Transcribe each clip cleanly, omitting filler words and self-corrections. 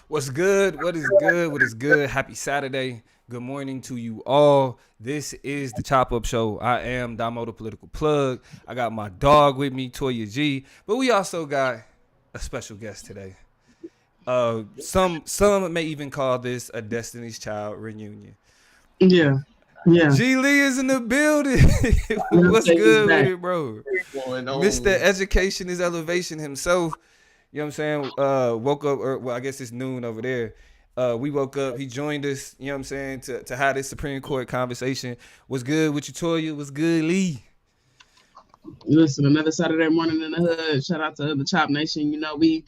What's good? What is good? What is good? Happy Saturday. Good morning to you all. This is the Chop Up Show. I am Damo the Political Plug. I got my dog with me, Toya G. But we also got a special guest today. Some may even call this a Destiny's Child reunion. Yeah, yeah. G Lee is in the building. What's Take is good with back. it, bro? Going Mr. on. Education is Elevation himself. You know what I'm saying? Woke up, or well, I guess it's noon over there. We woke up. He joined us. You know what I'm saying? To have this Supreme Court conversation. What's good with you, Toya? What's good, Lee? Listen, another Saturday morning in the hood. Shout out to the Chop Nation. You know, we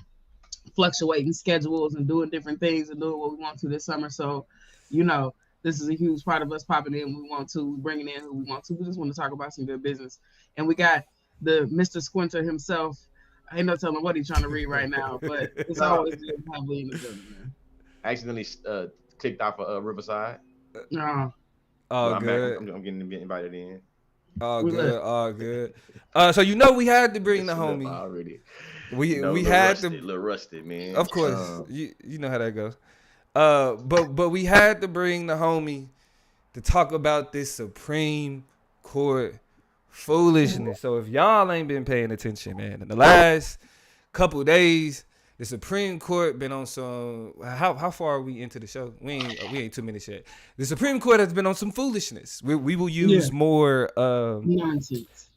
fluctuating schedules and doing different things and doing what we want to this summer. So, you know, this is a huge part of us popping in when we want to, bringing in who we want to. We just want to talk about some good business. And we got the Mr. Squinter himself. I ain't no telling what he's trying to read right now, but it's No, always good to have Lee in the building, man. accidentally clicked off of Riverside, No, but All I'm back. good. I'm getting invited in. All we lit. good. All good. So we had to bring the Listen up homie. already. We had to. A little rusty, man. Of course, you know how that goes. But we had to bring the homie to talk about this Supreme Court foolishness. So if y'all ain't been paying attention, man, in the last couple days, the Supreme Court been on some. How far are we into the show? We ain't 2 minutes yet. The Supreme Court has been on some foolishness. We will use Yeah, more nonsense.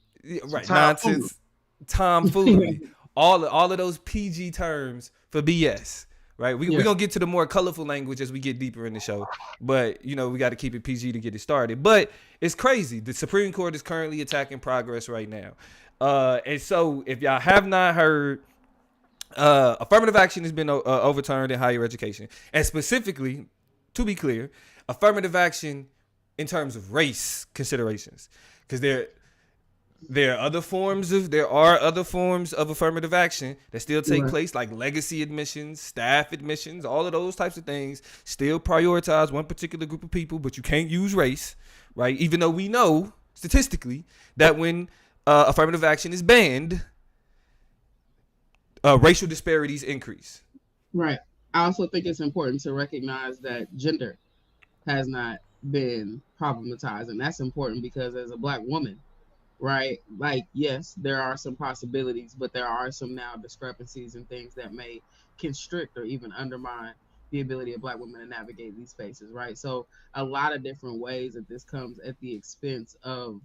right Time food. nonsense, tomfoolery, all of those PG terms for BS. Right, we Yeah, gonna get to the more colorful language as we get deeper in the show, but we got to keep it PG to get it started. But it's crazy. The Supreme Court is currently attacking progress right now, and so if y'all have not heard, affirmative action has been overturned in higher education, and specifically, to be clear, affirmative action in terms of race considerations, because there are other forms of affirmative action that still take right. place, like legacy admissions, staff admissions, all of those types of things still prioritize one particular group of people, but you can't use race, right? Even though we know statistically that when affirmative action is banned, racial disparities increase. Right. I also think it's important to recognize that gender has not been problematized, and that's important because as a black woman, right? Like, yes, there are some possibilities, but there are some now discrepancies and things that may constrict or even undermine the ability of black women to navigate these spaces, right? So, a lot of different ways that this comes at the expense of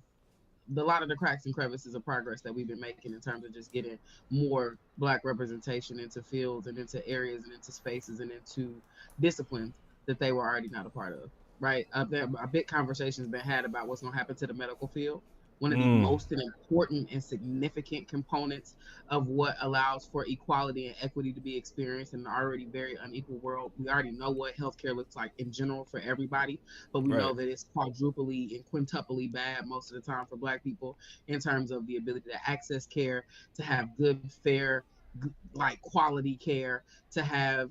a lot of the cracks and crevices of progress that we've been making in terms of just getting more black representation into fields and into areas and into spaces and into disciplines that they were already not a part of, right? A big conversation has been had about what's going to happen to the medical field. One of the Mm, most important and significant components of what allows for equality and equity to be experienced in an already very unequal world. We already know what healthcare looks like in general for everybody, but we know right. that it's quadruply and quintuply bad most of the time for black people in terms of the ability to access care, to have good, fair, like quality care, to have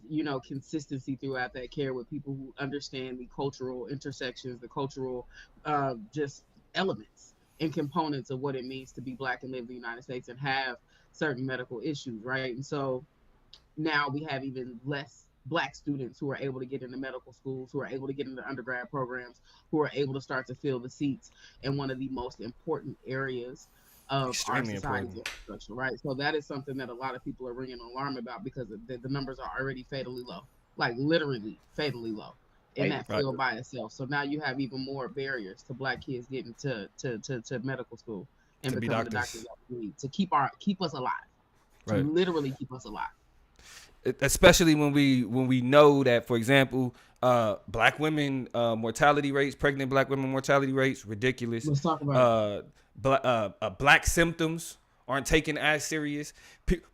consistency throughout that care with people who understand the cultural intersections, the cultural just elements and components of what it means to be black and live in the United States and have certain medical issues, right? And so now we have even less black students who are able to get into medical schools, who are able to get into undergrad programs, who are able to start to fill the seats in one of the most important areas of our Extremely society's important. infrastructure, right? So that is something that a lot of people are ringing an alarm about because the numbers are already fatally low, like literally fatally low in Hey, that Right. field by itself. So now you have even more barriers to black kids getting to medical school and To be becoming the doctors doctors. that we need to keep us alive, to Right. literally keep us alive. Especially when we know that, for example, black women mortality rates, pregnant black women mortality rates, ridiculous. Let's talk about it. Uh, black symptoms aren't taken as serious.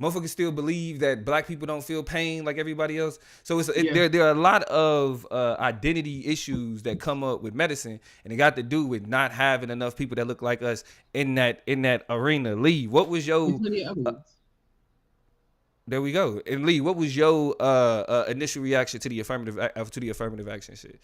Motherfuckers still believe that black people don't feel pain like everybody else. So Yeah, there are a lot of identity issues that come up with medicine, and it got to do with not having enough people that look like us in that arena. Lee, what was and your plenty of other ones. there we go. And Lee, what was your initial reaction to the affirmative action shit?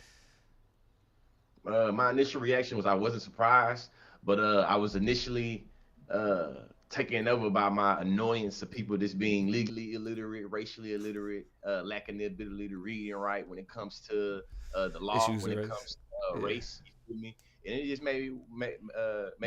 my initial reaction was I wasn't surprised, but I was initially uh, taken over by my annoyance of people just being legally illiterate, racially illiterate, lacking the ability to read and write when it comes to the law, Issues when of it race. comes to Yeah. race. You feel me? And it just made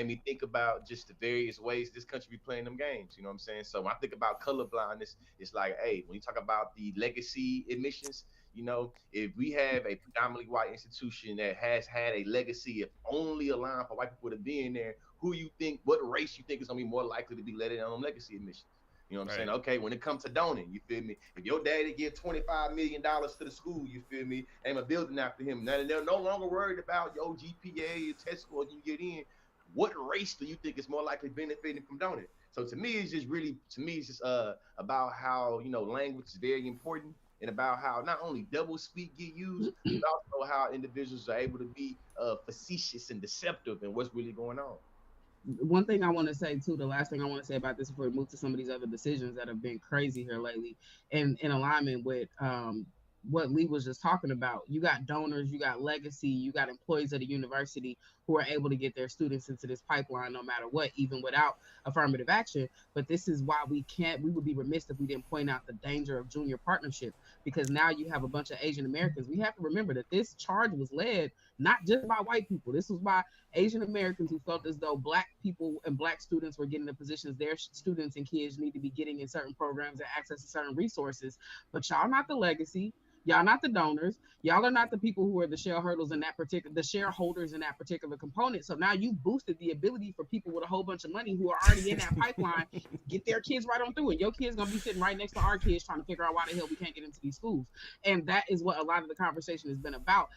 me think about just the various ways this country be playing them games. You know what I'm saying? So when I think about color blindness, it's like, hey, when you talk about the legacy admissions, you know, if we have a predominantly white institution that has had a legacy of only allowing for white people to be in there, who you think, what race you think is gonna be more likely to be let in on legacy admissions? You know what I'm saying? Right. Okay, when it comes to donating, you feel me? If your daddy give $25 million to the school, you feel me? Name a building after him. Now they're no longer worried about your GPA, your test score, you get in. What race do you think is more likely benefiting from donating? So to me, it's just really, to me, it's just about how language is very important, and about how not only double speak get used, but also how individuals are able to be facetious and deceptive in what's really going on. One thing I want to say too, the last thing I want to say about this before we move to some of these other decisions that have been crazy here lately, and in alignment with what Lee was just talking about. You got donors, you got legacy, you got employees of the university who are able to get their students into this pipeline no matter what, even without affirmative action. But this is why we would be remiss if we didn't point out the danger of junior partnership, because now you have a bunch of Asian Americans. We have to remember that this charge was led not just by white people. This was by Asian Americans who felt as though black people and black students were getting the positions their students and kids need to be getting in certain programs and access to certain resources. But y'all not the legacy. Y'all not the donors. Y'all are not the people who are the shareholders in that particular component. So now you boosted the ability for people with a whole bunch of money who are already in that pipeline to get their kids right on through it. Your kids gonna be sitting right next to our kids trying to figure out why the hell we can't get into these schools. And that is what a lot of the conversation has been about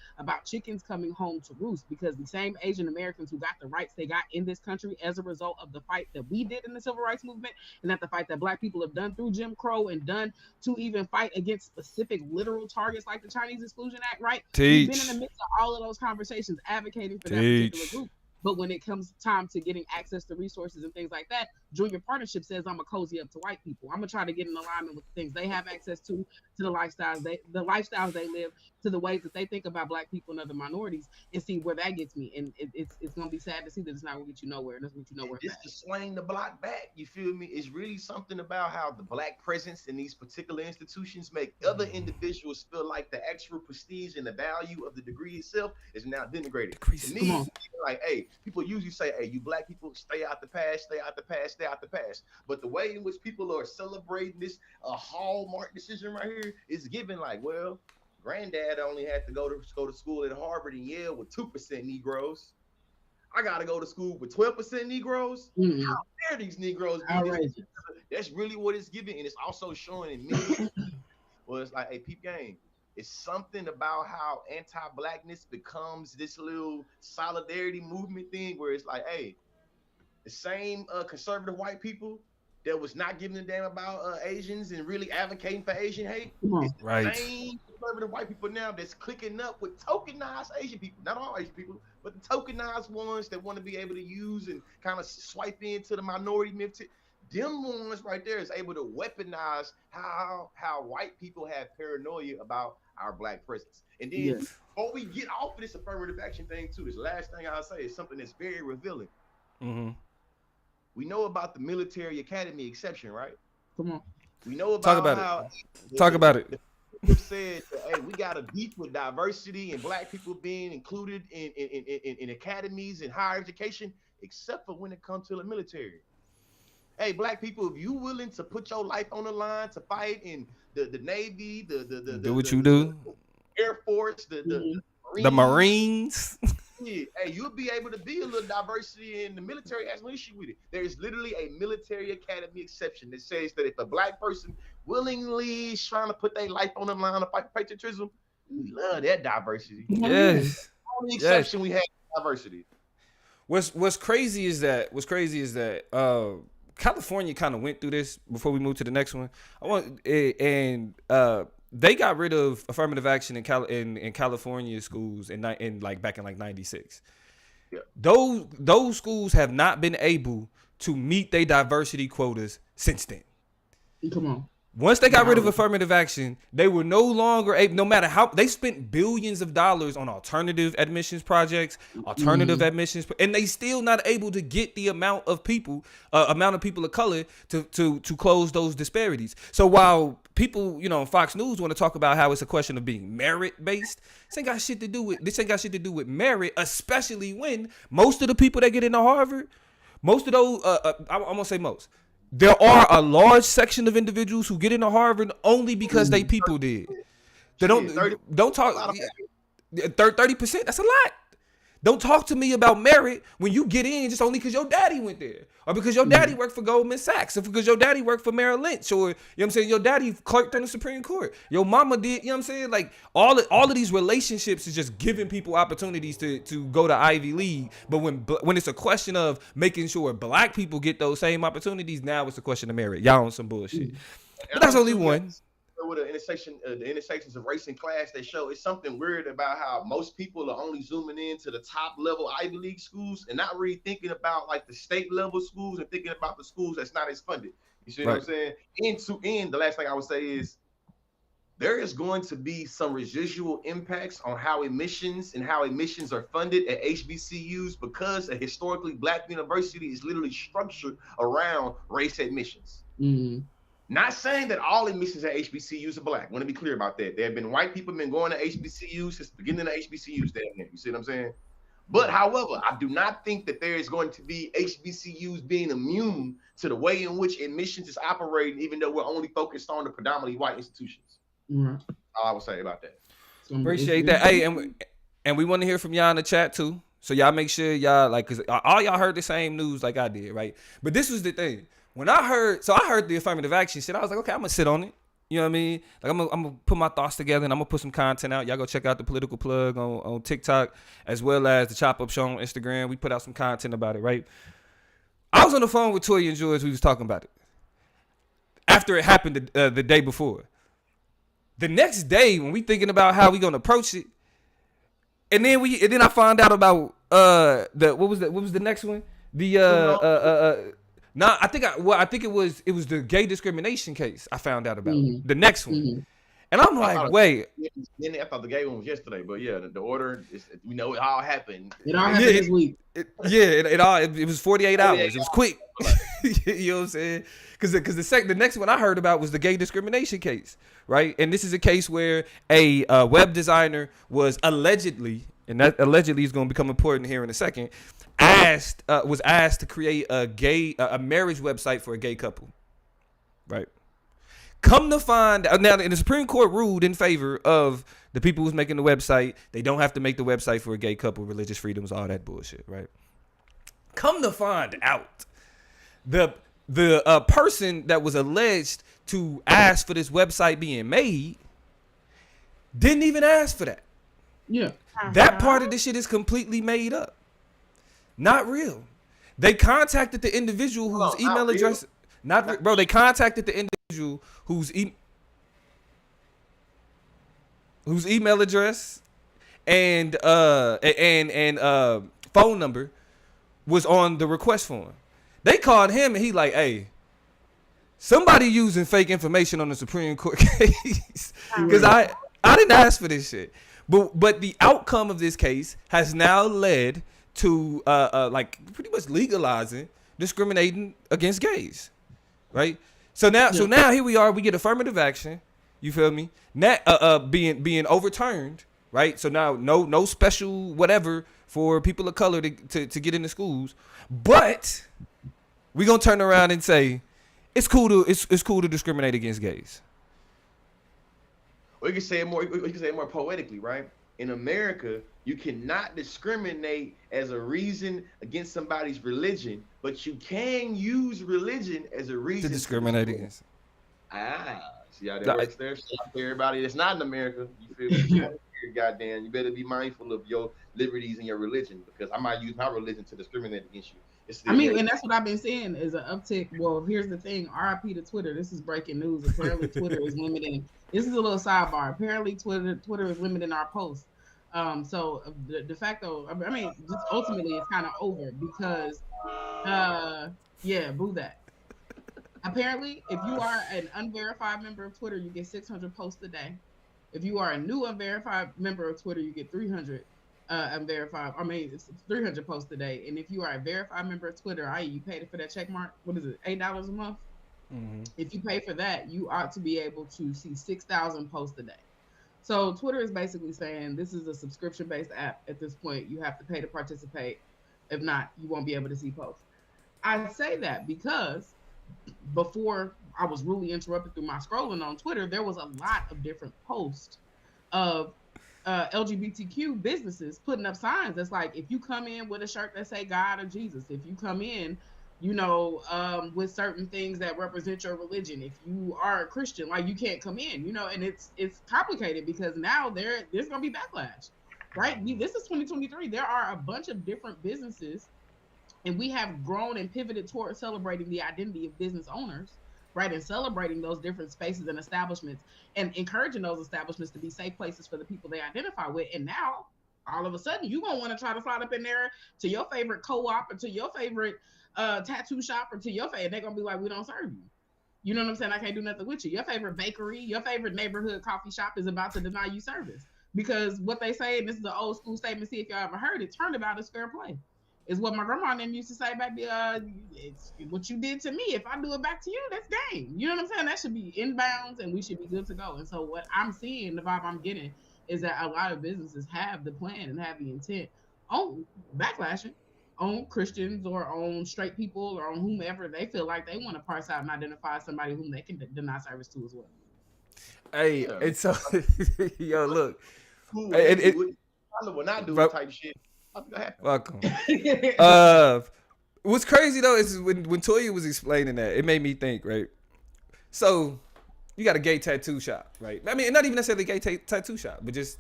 chickens coming home to roost, because the same Asian Americans who got the rights they got in this country as a result of the fight that we did in the civil rights movement, and that the fight that black people have done through Jim Crow and done to even fight against specific literal targets like the Chinese Exclusion Act, right? We've been in the Teach. midst of all of those conversations advocating for that particular Teach. group. But when it comes time to getting access to resources and things like that, Junior Partnership says I'm gonna cozy up to white people. I'm gonna try to get in alignment with the things they have access to the lifestyles they live, to the ways that they think about black people and other minorities, and see where that gets me. And it's gonna be sad to see that it's not gonna get you nowhere, and it's gonna get you And nowhere just to fast. swing the block back, you feel me? It's really something about how the black presence in these particular institutions make other individuals feel like the actual prestige and the value of the degree itself is now denigrated. To Decreases. Come me, on. like, hey, people usually say, hey, you black people, stay out the past, stay out the past, stay out the past. But the way in which people are celebrating this hallmark decision right here is given like, well, granddad only had to go to school at Harvard and Yale with 2% Negroes. I gotta go to school with 12% Negroes. Mm-mm. How dare these Negroes be this? Outrageous. That's really what it's giving, and it's also showing in many. Well, it's like a peep game. It's something about how anti-blackness becomes this little solidarity movement thing, where it's like, hey, the same conservative white people that was not giving a damn about Asians and really advocating for Asian hate. Come It's on. the Right. same conservative white people now that's clicking up with tokenized Asian people. Not all Asian people, but the tokenized ones that want to be able to use and kind of swipe into the minority myth. Them ones right there is able to weaponize how white people have paranoia about our black presence. And then Yes. before we get off of this affirmative action thing too, this last thing I'll say is something that's very revealing. Mm-hmm. We know about the military academy exception, right? Come on. We know Talk about about it. how Talk about it. the people said that, hey, we got a beef with diversity and black people being included in academies and higher education, except for when it comes to the military. Hey, black people, if you willing to put your life on the line to fight in the Navy, Do what you do. the Air Force, the Mm-hmm. The Marines, Marines. yeah, hey, you'll be able to be a little diversity in the military. Has no issue with it. There is literally a military academy exception that says that if a black person willingly is trying to put their life on the line to fight for patriotism, we love that diversity. Hell yeah. Yes. Only Yes. exception we have is diversity. What's crazy is that California kind of went through this before we move to the next one. They got rid of affirmative action in California schools in like back in like 96. Yeah. Those schools have not been able to meet their diversity quotas since then. Come on. Once they got rid of Wow. affirmative action, they were no longer able, no matter how they spent billions of dollars on alternative admissions projects, alternative Mm-hmm. admissions, and they still not able to get the amount of people of color to close those disparities. So while people, on Fox News want to talk about how it's a question of being merit based, this ain't got shit to do with merit, especially when most of the people that get into Harvard, most of those, I'm gonna say most. There are a large section of individuals who get into Harvard only because they people did. They Shit, 30. don't A talk lot of 30%. That's a lot. Don't talk to me about merit when you get in just only because your daddy went there, or because your daddy worked for Goldman Sachs, or because your daddy worked for Merrill Lynch, or what I'm saying, your daddy clerked on the Supreme Court, your mama did. What I'm saying, like all of these relationships is just giving people opportunities to go to Ivy League. But when it's a question of making sure black people get those same opportunities, now it's a question of merit. Y'all on some bullshit. But that's only one. With the intersections of race and class, they show it's something weird about how most people are only zooming in to the top level Ivy League schools and not really thinking about like the state level schools and thinking about the schools that's not as funded. You see what I'm saying? And to end, the last thing I would say is there is going to be some residual impacts on how admissions are funded at HBCUs because a historically black university is literally structured around race admissions. Mm-hmm. Not saying that all admissions at HBCUs are black. I want to be clear about that. There have been white people been going to HBCUs since the beginning of HBCUs. You see what I'm saying? But however, I do not think that there is going to be HBCUs being immune to the way in which admissions is operating, even though we're only focused on the predominantly white institutions. Right. All I would say about that. Appreciate that. Hey, and we want to hear from y'all in the chat too. So y'all make sure y'all cause all y'all heard the same news like I did, right? But this was the thing. When I heard the affirmative action shit, I was like, okay, I'm gonna sit on it. You know what I mean? Like I'm gonna put my thoughts together and I'm gonna put some content out. Y'all go check out the Political Plug on TikTok as well as the Chop Up Show on Instagram. We put out some content about it, right? I was on the phone with Toya and George. We was talking about it after it happened the day before. The next day, when we thinking about how we gonna approach it, and then I found out about what was the next one? I think it was the gay discrimination case. I found out about the next one, and I'm like, wait. I thought the gay one was yesterday, but yeah, the order is, we know it all happened. It all happened this week. It was 48 hours. It was quick. You know what I'm saying? Because the next one I heard about was the gay discrimination case, right? And this is a case where a web designer was allegedly, and that allegedly is going to become important here in a second, was asked to create a marriage website for a gay couple, right? Come to find out now, the Supreme Court ruled in favor of the people who's making the website. They don't have to make the website for a gay couple, religious freedoms, all that bullshit, right? Come to find out, the person that was alleged to ask for this website being made didn't even ask for that. Yeah. That part of the shit is completely made up. Not real. They contacted the individual whose email address. Bro. They contacted the individual whose email address and phone number was on the request form. They called him and he like, hey, somebody using fake information on the Supreme Court case because I didn't ask for this shit. But the outcome of this case has now led to pretty much legalizing discriminating against gays, right? So now here we are. We get affirmative action. You feel me? Now being overturned, right? So now no special whatever for people of color to get into schools, but we gonna turn around and say it's cool to discriminate against gays. Or you can say it more poetically, right? In America, you cannot discriminate as a reason against somebody's religion, but you can use religion as a reason to discriminate against. See how that works there? Shout out to everybody that's not in America. You feel me? Goddamn, you better be mindful of your liberties and your religion, because I might use my religion to discriminate against you. And that's what I've been saying is an uptick. Well, here's the thing. RIP to Twitter. This is breaking news. Apparently, Twitter is limiting. This is a little sidebar. Apparently, Twitter is limiting our posts. So de facto, I mean, just ultimately, it's kind of over because, boo that. Apparently, if you are an unverified member of Twitter, you get 600 posts a day. If you are a new unverified member of Twitter, you get 300 unverified. I mean, it's 300 posts a day. And if you are a verified member of Twitter, i.e., you paid for that check mark. What is it? $8 a month. Mm-hmm. If you pay for that, you ought to be able to see 6,000 posts a day. So Twitter is basically saying this is a subscription based app at this point. You have to pay to participate. If not, you won't be able to see posts. I say that because before I was really interrupted through my scrolling on Twitter, there was a lot of different posts of LGBTQ businesses putting up signs that's like, if you come in with a shirt that say God or Jesus, if you come in, with certain things that represent your religion, if you are a Christian, like you can't come in, and it's complicated because now there's gonna be backlash, right? This is 2023. There are a bunch of different businesses, and we have grown and pivoted towards celebrating the identity of business owners, right? And celebrating those different spaces and establishments and encouraging those establishments to be safe places for the people they identify with. And now, all of a sudden, you're going to want to try to slide up in there to your favorite co-op or to your favorite tattoo shop or to your favorite. They're going to be like, we don't serve you. You know what I'm saying? I can't do nothing with you. Your favorite bakery, your favorite neighborhood coffee shop is about to deny you service. Because what they say, and this is an old school statement, see if y'all ever heard it, turnabout is fair play. Is what my grandma and them used to say, baby. It's what you did to me. If I do it back to you, that's game. You know what I'm saying? That should be inbounds, and we should be good to go. And so, what I'm seeing, the vibe I'm getting, is that a lot of businesses have the plan and have the intent on backlashing on Christians or on straight people or on whomever they feel like they want to parse out and identify somebody whom they can deny service to as well. Hey, Yeah. it's so yo, look. Cool. It I will not do bro, type shit. What's gonna happen? welcome. What's crazy though is when Toya was explaining that, it made me think, right? So you got a gay tattoo shop, right? I mean, not even necessarily a gay tattoo shop, but just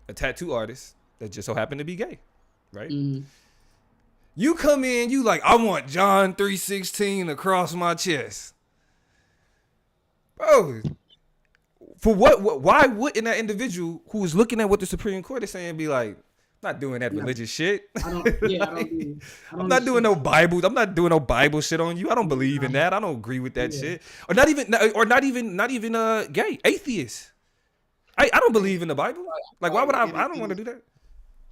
a tattoo artist that just so happened to be gay, right? Mhm. You come in, you like, I want John 3:16 across my chest, bro. For what? Why wouldn't that individual who was looking at what the Supreme Court is saying be like, not doing that No, religious shit? I don't. Yeah, I don't do. I I'm don't not do doing shit. no Bible. I'm not doing no Bible shit on you. I don't believe in that. I don't agree with that Yeah. shit. Or not even gay atheist. I don't believe in the Bible. Like why would I? I don't want to do that.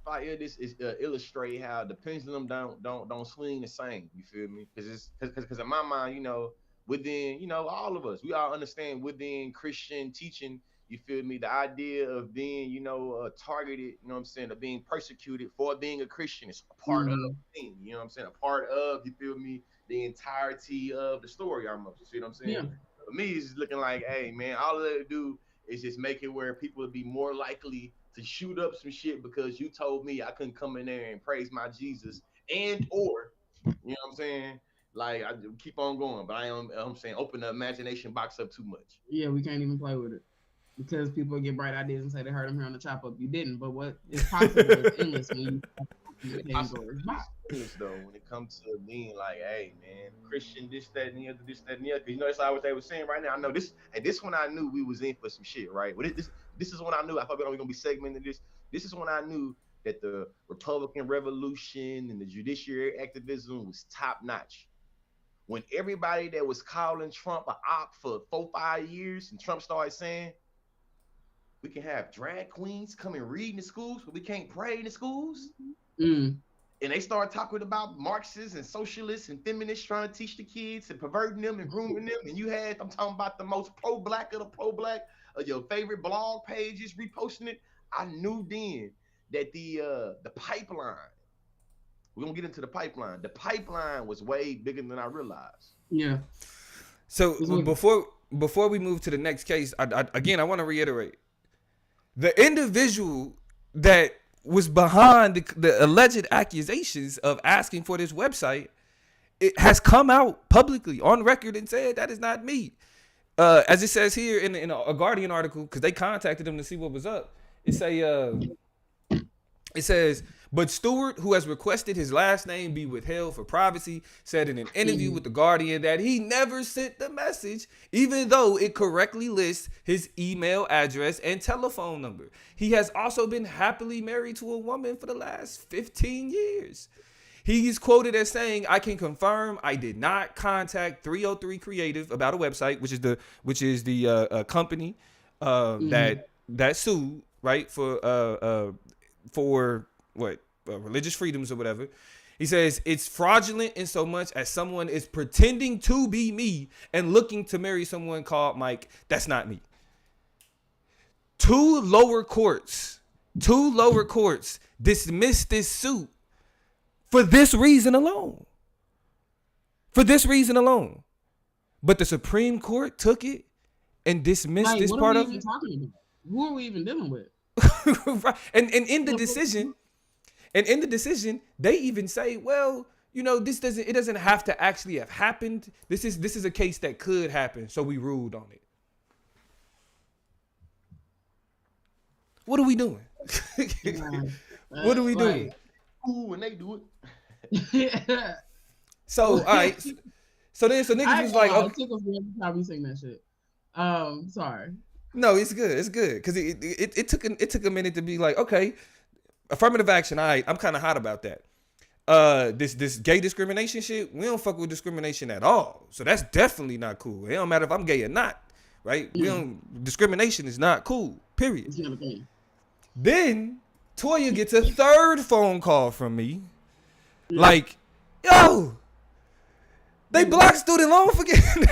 I hear this is illustrate how the pendulum don't swing the same. You feel me? Because in my mind, within all of us, we all understand within Christian teaching. You feel me? The idea of being targeted. You know what I'm saying? Of being persecuted for being a Christian is a part of Mhm. the thing. You know what I'm saying? A part of, you feel me, the entirety of the story almost. You see what I'm saying? Yeah. For me, it's just looking like, hey man, all they do is just make it where people would be more likely to shoot up some shit because you told me I couldn't come in there and praise my Jesus and or you know what I'm saying? Like I keep on going, but I'm saying open the imagination box up too much. Yeah, we can't even play with it because people get bright ideas and say they heard them here on the chop up. You didn't, but what is possible is endless when you the Pandora's box. Though when it comes to being like, hey man, Christian, this, that, and the other, this, that, and the other. Cause that's like what they were saying right now. I know this, and this one I knew we was in for some shit, right? But this is when I knew. I thought we were gonna be segmenting this. This is when I knew that the Republican Revolution and the judiciary activism was top notch. When everybody that was calling Trump a op for 4-5 years, and Trump started saying we can have drag queens come and read in the schools, but we can't pray in the schools. Mm. And they start talking about Marxists and socialists and feminists trying to teach the kids and perverting them and grooming them. And I'm talking about the most pro-black of the pro-black, your favorite blog pages reposting it. I knew then that the pipeline, we're going to get into the pipeline. The pipeline was way bigger than I realized. Yeah. So before we move to the next case, I want to reiterate, the individual that was behind the alleged accusations of asking for this website, it has come out publicly on record and said that is not me. As it says here in a Guardian article, because they contacted him to see what was up. It says, but Stewart, who has requested his last name be withheld for privacy, said in an interview with The Guardian that he never sent the message, even though it correctly lists his email address and telephone number. He has also been happily married to a woman for the last 15 years. He's quoted as saying, "I can confirm I did not contact 303 Creative about a website, which is the company that sued, right, for what religious freedoms or whatever." He says it's fraudulent in so much as someone is pretending to be me and looking to marry someone called Mike. That's not me. Two lower courts dismissed this suit for this reason alone. For this reason alone. But the Supreme Court took it and dismissed this part of it. Talking about? Who are we even dealing with? Right. And in the decision, they even say, well, you know, it doesn't have to actually have happened. This is a case that could happen, so we ruled on it. What are we doing? What are we doing? Ooh, and they do it. So all right. So niggas was like, okay. It took us a long time you sing that shit. Sorry. No, it's good, because it took a minute to be like, okay, affirmative action. All right, I'm kind of hot about that. This gay discrimination shit, we don't fuck with discrimination at all. So that's definitely not cool. It don't matter if I'm gay or not, right? Discrimination is not cool. Period. It's not a thing. Then Toya gets a third phone call from me, like, yo, they blocked student loan forgiveness.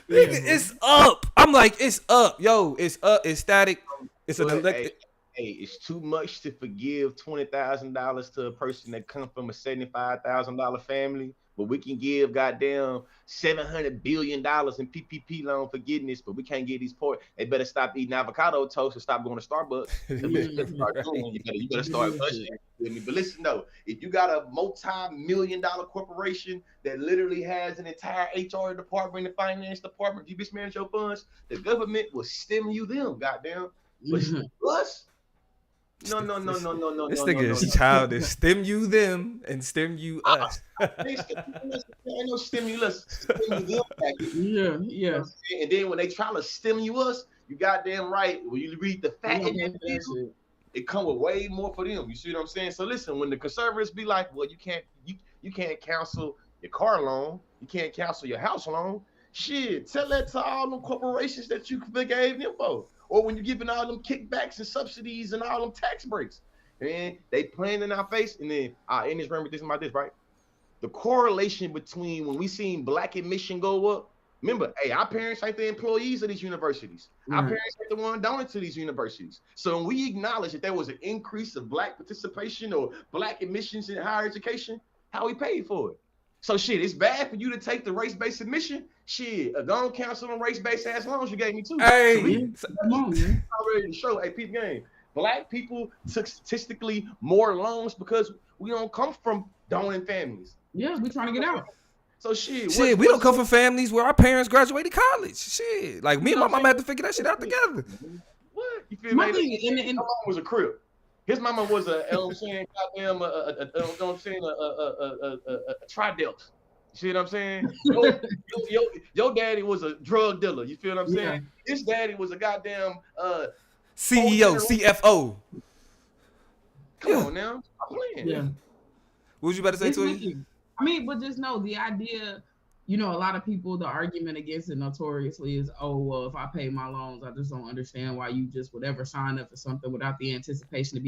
It's up. I'm like, it's up, yo. It's up. It's static. It's an elected. Hey, it's too much to forgive $20,000 to a person that come from a $75,000 family, but we can give goddamn $700 billion in PPP loan forgiveness, but we can't get these poor. They better stop eating avocado toast and stop going to Starbucks. You better start pushing. But listen, though, if you got a multi-million-dollar corporation that literally has an entire HR department and finance department, you mismanage your funds, the government will stem you them, goddamn. But us? No. This nigga is childish. Stem you them and stem you us. Ain't no stimulus. Stem you them. Yeah. And then when they try to stem you us, you goddamn right. When you read the fact in that video, it come with way more for them. You see what I'm saying? So listen, when the conservatives be like, well, you can't cancel your car loan, you can't cancel your house loan. Shit, tell that to all them corporations that you gave them for. Or when you're giving all them kickbacks and subsidies and all them tax breaks. And they playing in our face. And then, and just remember this about this, right? The correlation between when we seen black admission go up, remember, hey, our parents ain't the employees of these universities. Our parents ain't the one donating to these universities. So when we acknowledge that there was an increase of black participation or black admissions in higher education, how we paid for it. So shit, it's bad for you to take the race-based admission. Shit, don't cancel them race-based ass loans you gave me too. Hey, so already to show, hey, people game. Black people took statistically more loans because we don't come from donating families. Yeah, we trying to get out. So shit, we don't come from families where our parents graduated college. Shit, like me and my mama had to figure that shit out together. What? You feel me? My mom was a crip. His mama was a, you know what I'm saying, goddamn, a Tridelt. You see what I'm saying? Your daddy was a drug dealer. You feel what I'm saying? Yeah. His daddy was a goddamn CEO, CFO. Come on now, I'm playing. Yeah. What was you about to say to him? I mean, but just know the idea. You know, a lot of people, the argument against it notoriously is, oh, well, if I pay my loans, I just don't understand why you just would ever sign up for something without the anticipation of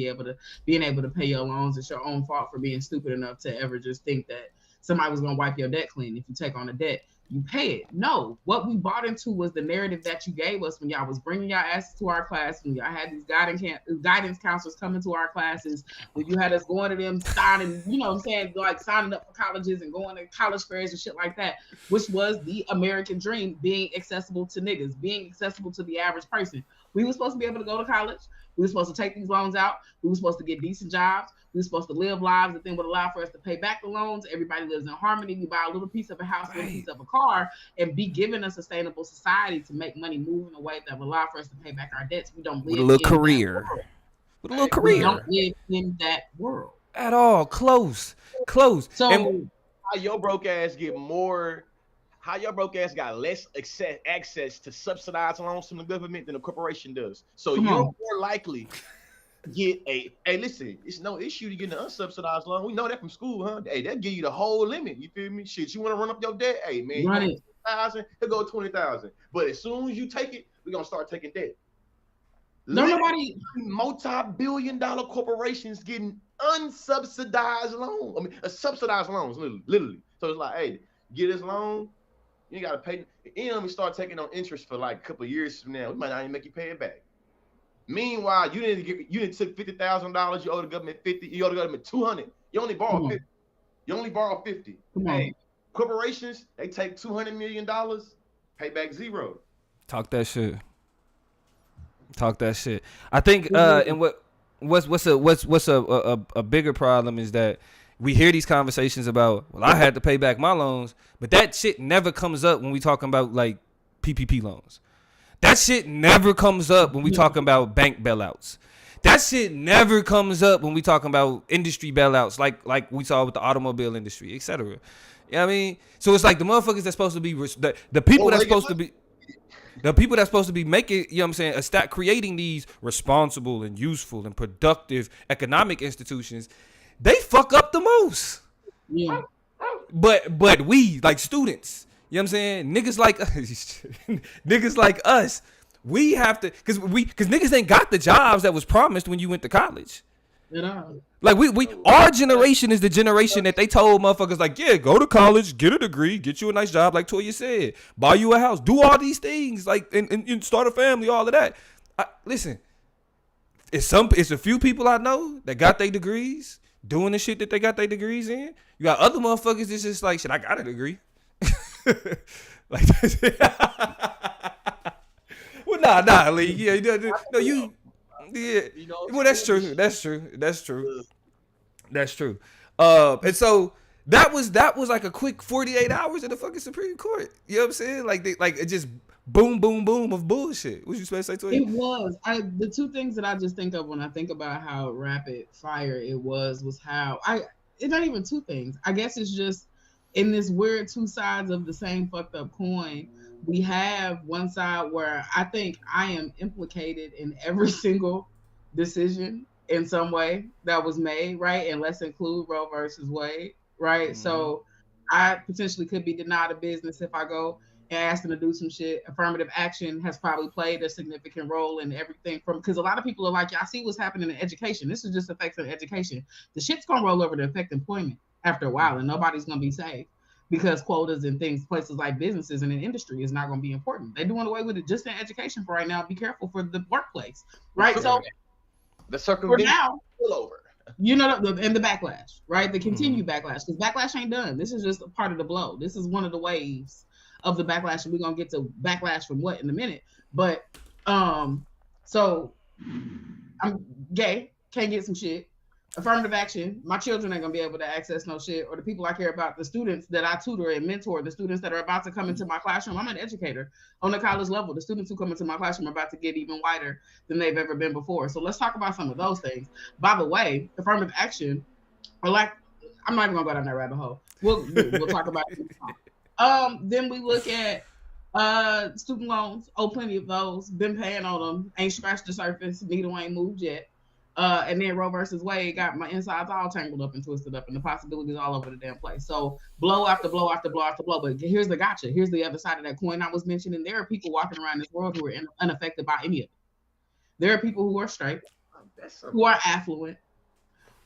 being able to pay your loans. It's your own fault for being stupid enough to ever just think that somebody was going to wipe your debt clean. If you take on a debt, you pay it. No, what we bought into was the narrative that you gave us when y'all was bringing y'all asses to our class, when y'all had these guidance counselors coming to our classes, when you had us going to them signing, you know what I'm saying, like signing up for colleges and going to college fairs and shit like that, which was the American dream, being accessible to niggas, being accessible to the average person. We were supposed to be able to go to college. We were supposed to take these loans out. We were supposed to get decent jobs. We were supposed to live lives that then would allow for us to pay back the loans. Everybody lives in harmony. We buy a little piece of a house, a little piece of a car, and be given a sustainable society to make money move in a way that will allow for us to pay back our debts. We don't live with a little career. With a little career. We don't live in that world. At all. Close. So how your broke ass get more... How your broke ass got less access to subsidized loans from the government than a corporation does. So you're more likely get a hey, listen, it's no issue to get an unsubsidized loan. We know that from school, huh? Hey, they'll give you the whole limit. You feel me? Shit, you want to run up your debt? Hey man, you Run want it. 1,000? He'll go 20,000. But as soon as you take it, we're gonna start taking debt. Don't Literally, nobody. multi-billion-dollar corporations getting unsubsidized loans. I mean, subsidized loans, literally. So it's like, hey, get this loan, you ain't gotta pay. And we start taking on interest for like a couple of years from now. We might not even make you pay it back. Meanwhile, you didn't took $50,000. You owe the government 50. You owe the government 200. You only borrow 50. You only borrow 50. Come Hey, on. corporations they take $200 million, pay back zero. Talk that shit. Talk that shit. I think and what's a bigger problem is that we hear these conversations about, well, I had to pay back my loans, but that shit never comes up when we talking about like PPP loans. That shit never comes up when we talking about bank bailouts. That shit never comes up when we talking about industry bailouts, like we saw with the automobile industry, etc. You know what I mean? So it's like the motherfuckers that's supposed to be the people that's supposed to be. The people that's supposed to be making, you know what I'm saying, creating these responsible and useful and productive economic institutions, they fuck up the most. Yeah. But we, like students, you know what I'm saying, niggas like us, we have to, cause niggas ain't got the jobs that was promised when you went to college. Like our generation is the generation that they told motherfuckers like, yeah, go to college, get a degree, get you a nice job, like Toya said, buy you a house, do all these things, like and start a family, all of that. Listen, it's a few people I know that got their degrees, doing the shit that they got their degrees in. You got other motherfuckers that's just like, shit, I got a degree. Like, well, nah, Lee, yeah, no, you. Yeah, You know, well, that's true. That's true. And so that was like a quick 48 hours in the fucking Supreme Court. You know what I'm saying? Like it just boom, boom, boom of bullshit. What you supposed to say to it? It was. The two things that I just think of when I think about how rapid fire it was how it's not even two things. I guess it's just in this weird two sides of the same fucked up coin. We have one side where I think I am implicated in every single decision in some way that was made, right? And let's include Roe versus Wade, right? Mm-hmm. So I potentially could be denied a business if I go and ask them to do some shit. Affirmative action has probably played a significant role in everything from, because a lot of people are like, y'all see what's happening in education. This is just affecting education. The shit's gonna roll over to affect employment after a while, and nobody's gonna be safe. Because quotas and things, places like businesses and in industry is not going to be important. They're doing away with it just in education for right now. Be careful for the workplace, right? So the circumvention still over. You know, and the backlash, right? The continued backlash, because backlash ain't done. This is just a part of the blow. This is one of the waves of the backlash, and we're gonna get to backlash from what in a minute. But so I'm gay, can't get some shit. Affirmative action, my children ain't gonna be able to access no shit, or the people I care about, the students that I tutor and mentor, the students that are about to come into my classroom. I'm an educator on the college level. The students who come into my classroom are about to get even whiter than they've ever been before. So let's talk about some of those things. By the way, affirmative action, or like, I'm not even gonna go down that rabbit hole. We'll talk about it. Then we look at student loans. Oh, plenty of those. Been paying on them. Ain't scratched the surface. Needle ain't moved yet. And then Roe versus Wade got my insides all tangled up and twisted up, and the possibilities all over the damn place. So blow after blow after blow after blow. But here's the gotcha. Here's the other side of that coin I was mentioning. There are people walking around this world who are unaffected by any of it. There are people who are straight, who are affluent,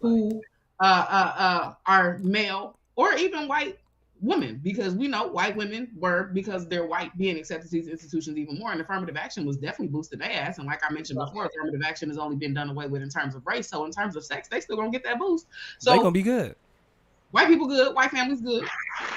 who are male or even white women, because we know white women were, because they're white, being accepted to these institutions even more. And affirmative action was definitely boosted their ass. And like I mentioned before, affirmative action has only been done away with in terms of race. So in terms of sex, they still gonna get that boost. So they're gonna be good. White people good, white families good.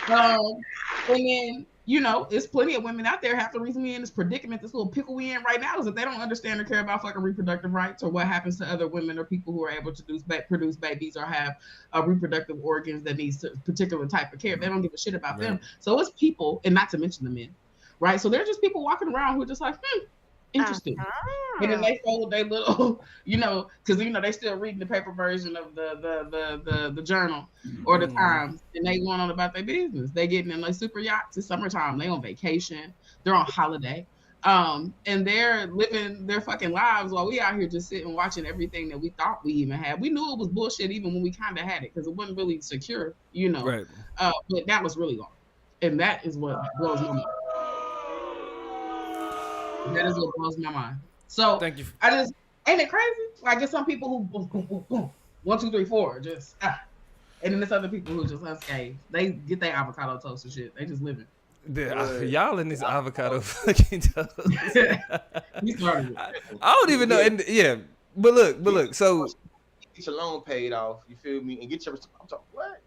And then, you know, there's plenty of women out there. Half the reason we in this predicament, this little pickle we in right now, is that they don't understand or care about fucking reproductive rights, or what happens to other women or people who are able to produce babies or have reproductive organs that needs a particular type of care. They don't give a shit about them. So it's people, and not to mention the men, right? So they're just people walking around who are just like, interesting. And then they fold their little, you know, because you know they still reading the paper version of the journal or the Times, and they going on about their business. They getting in like super yachts. It's summertime. They on vacation. They're on holiday. And they're living their fucking lives while we out here just sitting watching everything that we thought we even had. We knew it was bullshit even when we kind of had it because it wasn't really secure, you know. Right. But that was really gone, and that is what blows my mind. That is what blows my mind. So Thank you. I just ain't it crazy? Like it's some people who boom, boom, boom, boom, 1, 2, 3, 4, just and then there's other people who just unscathed. They get their avocado toast and shit. They just living. Y'all in this avocado fucking toast. We started it. I don't even know. And yeah, but look. So Get your loan paid off. You feel me? And get your. I'm talking what?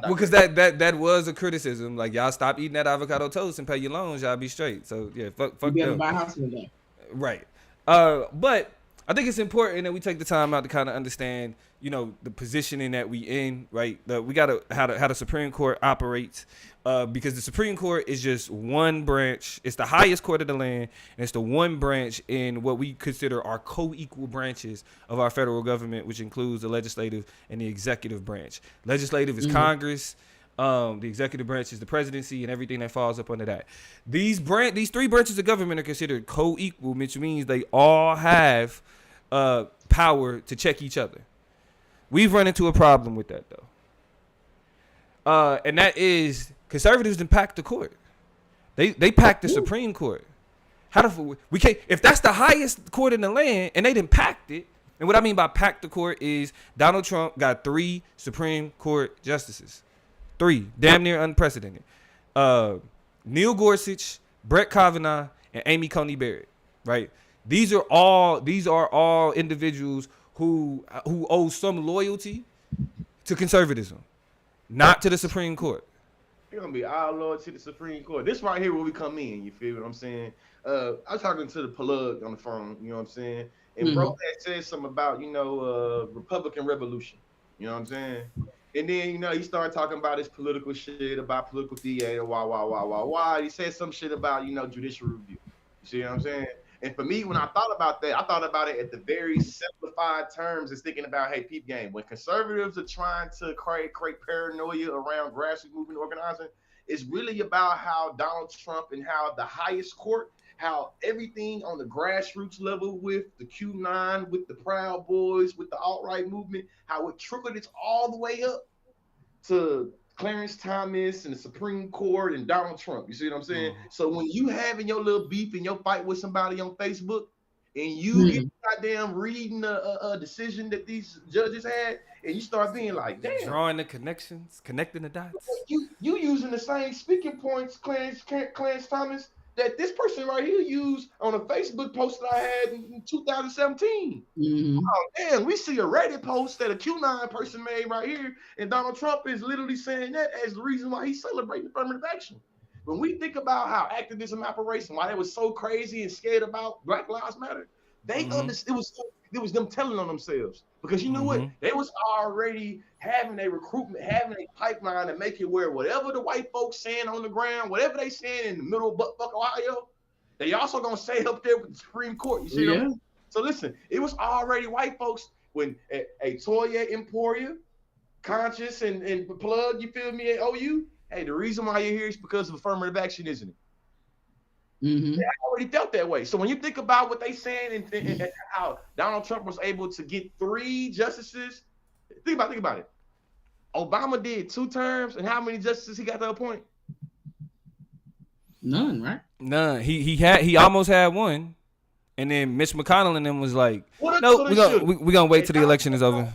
because that was a criticism. Like y'all stop eating that avocado toast and pay your loans, y'all be straight. So yeah, You fuck be able to them. buy a house with that. Right. But I think it's important that we take the time out to kind of understand, you know, the positioning that we in, right? We gotta how the Supreme Court operates, because the Supreme Court is just one branch. It's the highest court of the land, and it's the one branch in what we consider our co-equal branches of our federal government, which includes the legislative and the executive branch. Legislative is Congress. The executive branch is the presidency and everything that falls up under that. These three branches of government are considered co-equal, which means they all have power to check each other. We've run into a problem with that though, and that is conservatives done packed the court. They packed the Supreme Court. How the we can't if that's the highest court in the land and they done packed it. And what I mean by packed the court is Donald Trump got 3 Supreme Court justices. 3, damn near unprecedented. Neil Gorsuch, Brett Kavanaugh, and Amy Coney Barrett. Right? These are all individuals who owe some loyalty to conservatism, not to the Supreme Court. You're gonna be our Lord to the Supreme Court. This right here where we come in. You feel what I'm saying? I was talking to the plug on the phone. You know what I'm saying? And bro had said something about Republican Revolution. You know what I'm saying? And then he started talking about his political shit, about political theater, why. He said some shit about judicial review. You see what I'm saying? And for me, when I thought about that, I thought about it at the very simplified terms, as thinking about, hey, peep game. When conservatives are trying to create paranoia around grassroots movement organizing, it's really about how Donald Trump and how the highest court, how everything on the grassroots level with the Q9, with the Proud Boys, with the alt-right movement, how it trickled it all the way up to Clarence Thomas and the Supreme Court and Donald Trump. You see what I'm saying? So when you having your little beef and your fight with somebody on Facebook and you get goddamn reading a decision that these judges had and you start being like, damn. Drawing the connections, connecting the dots. You using the same speaking points, Clarence Thomas, that this person right here used on a Facebook post that I had in 2017. Oh, damn, we see a Reddit post that a Q9 person made right here, and Donald Trump is literally saying that as the reason why he's celebrating affirmative action. When we think about how activism operates and why they were so crazy and scared about Black Lives Matter, they understood it was them telling on themselves. Because you know what? They was already having a recruitment, having a pipeline to make it where whatever the white folks saying on the ground, whatever they saying in the middle of buttfuck Ohio, they also gonna say up there with the Supreme Court. You see what I mean? So listen, it was already white folks when a Toya Emporia, Conscious and Plug, you feel me, at OU. Hey, the reason why you're here is because of affirmative action, isn't it? They already felt that way. So when you think about what they saying and how Donald Trump was able to get 3 justices, think about it. Obama did 2 terms, and how many justices he got to appoint? None, right? None. He almost had 1, and then Mitch McConnell and them was like, "No, we gonna wait till the election is over."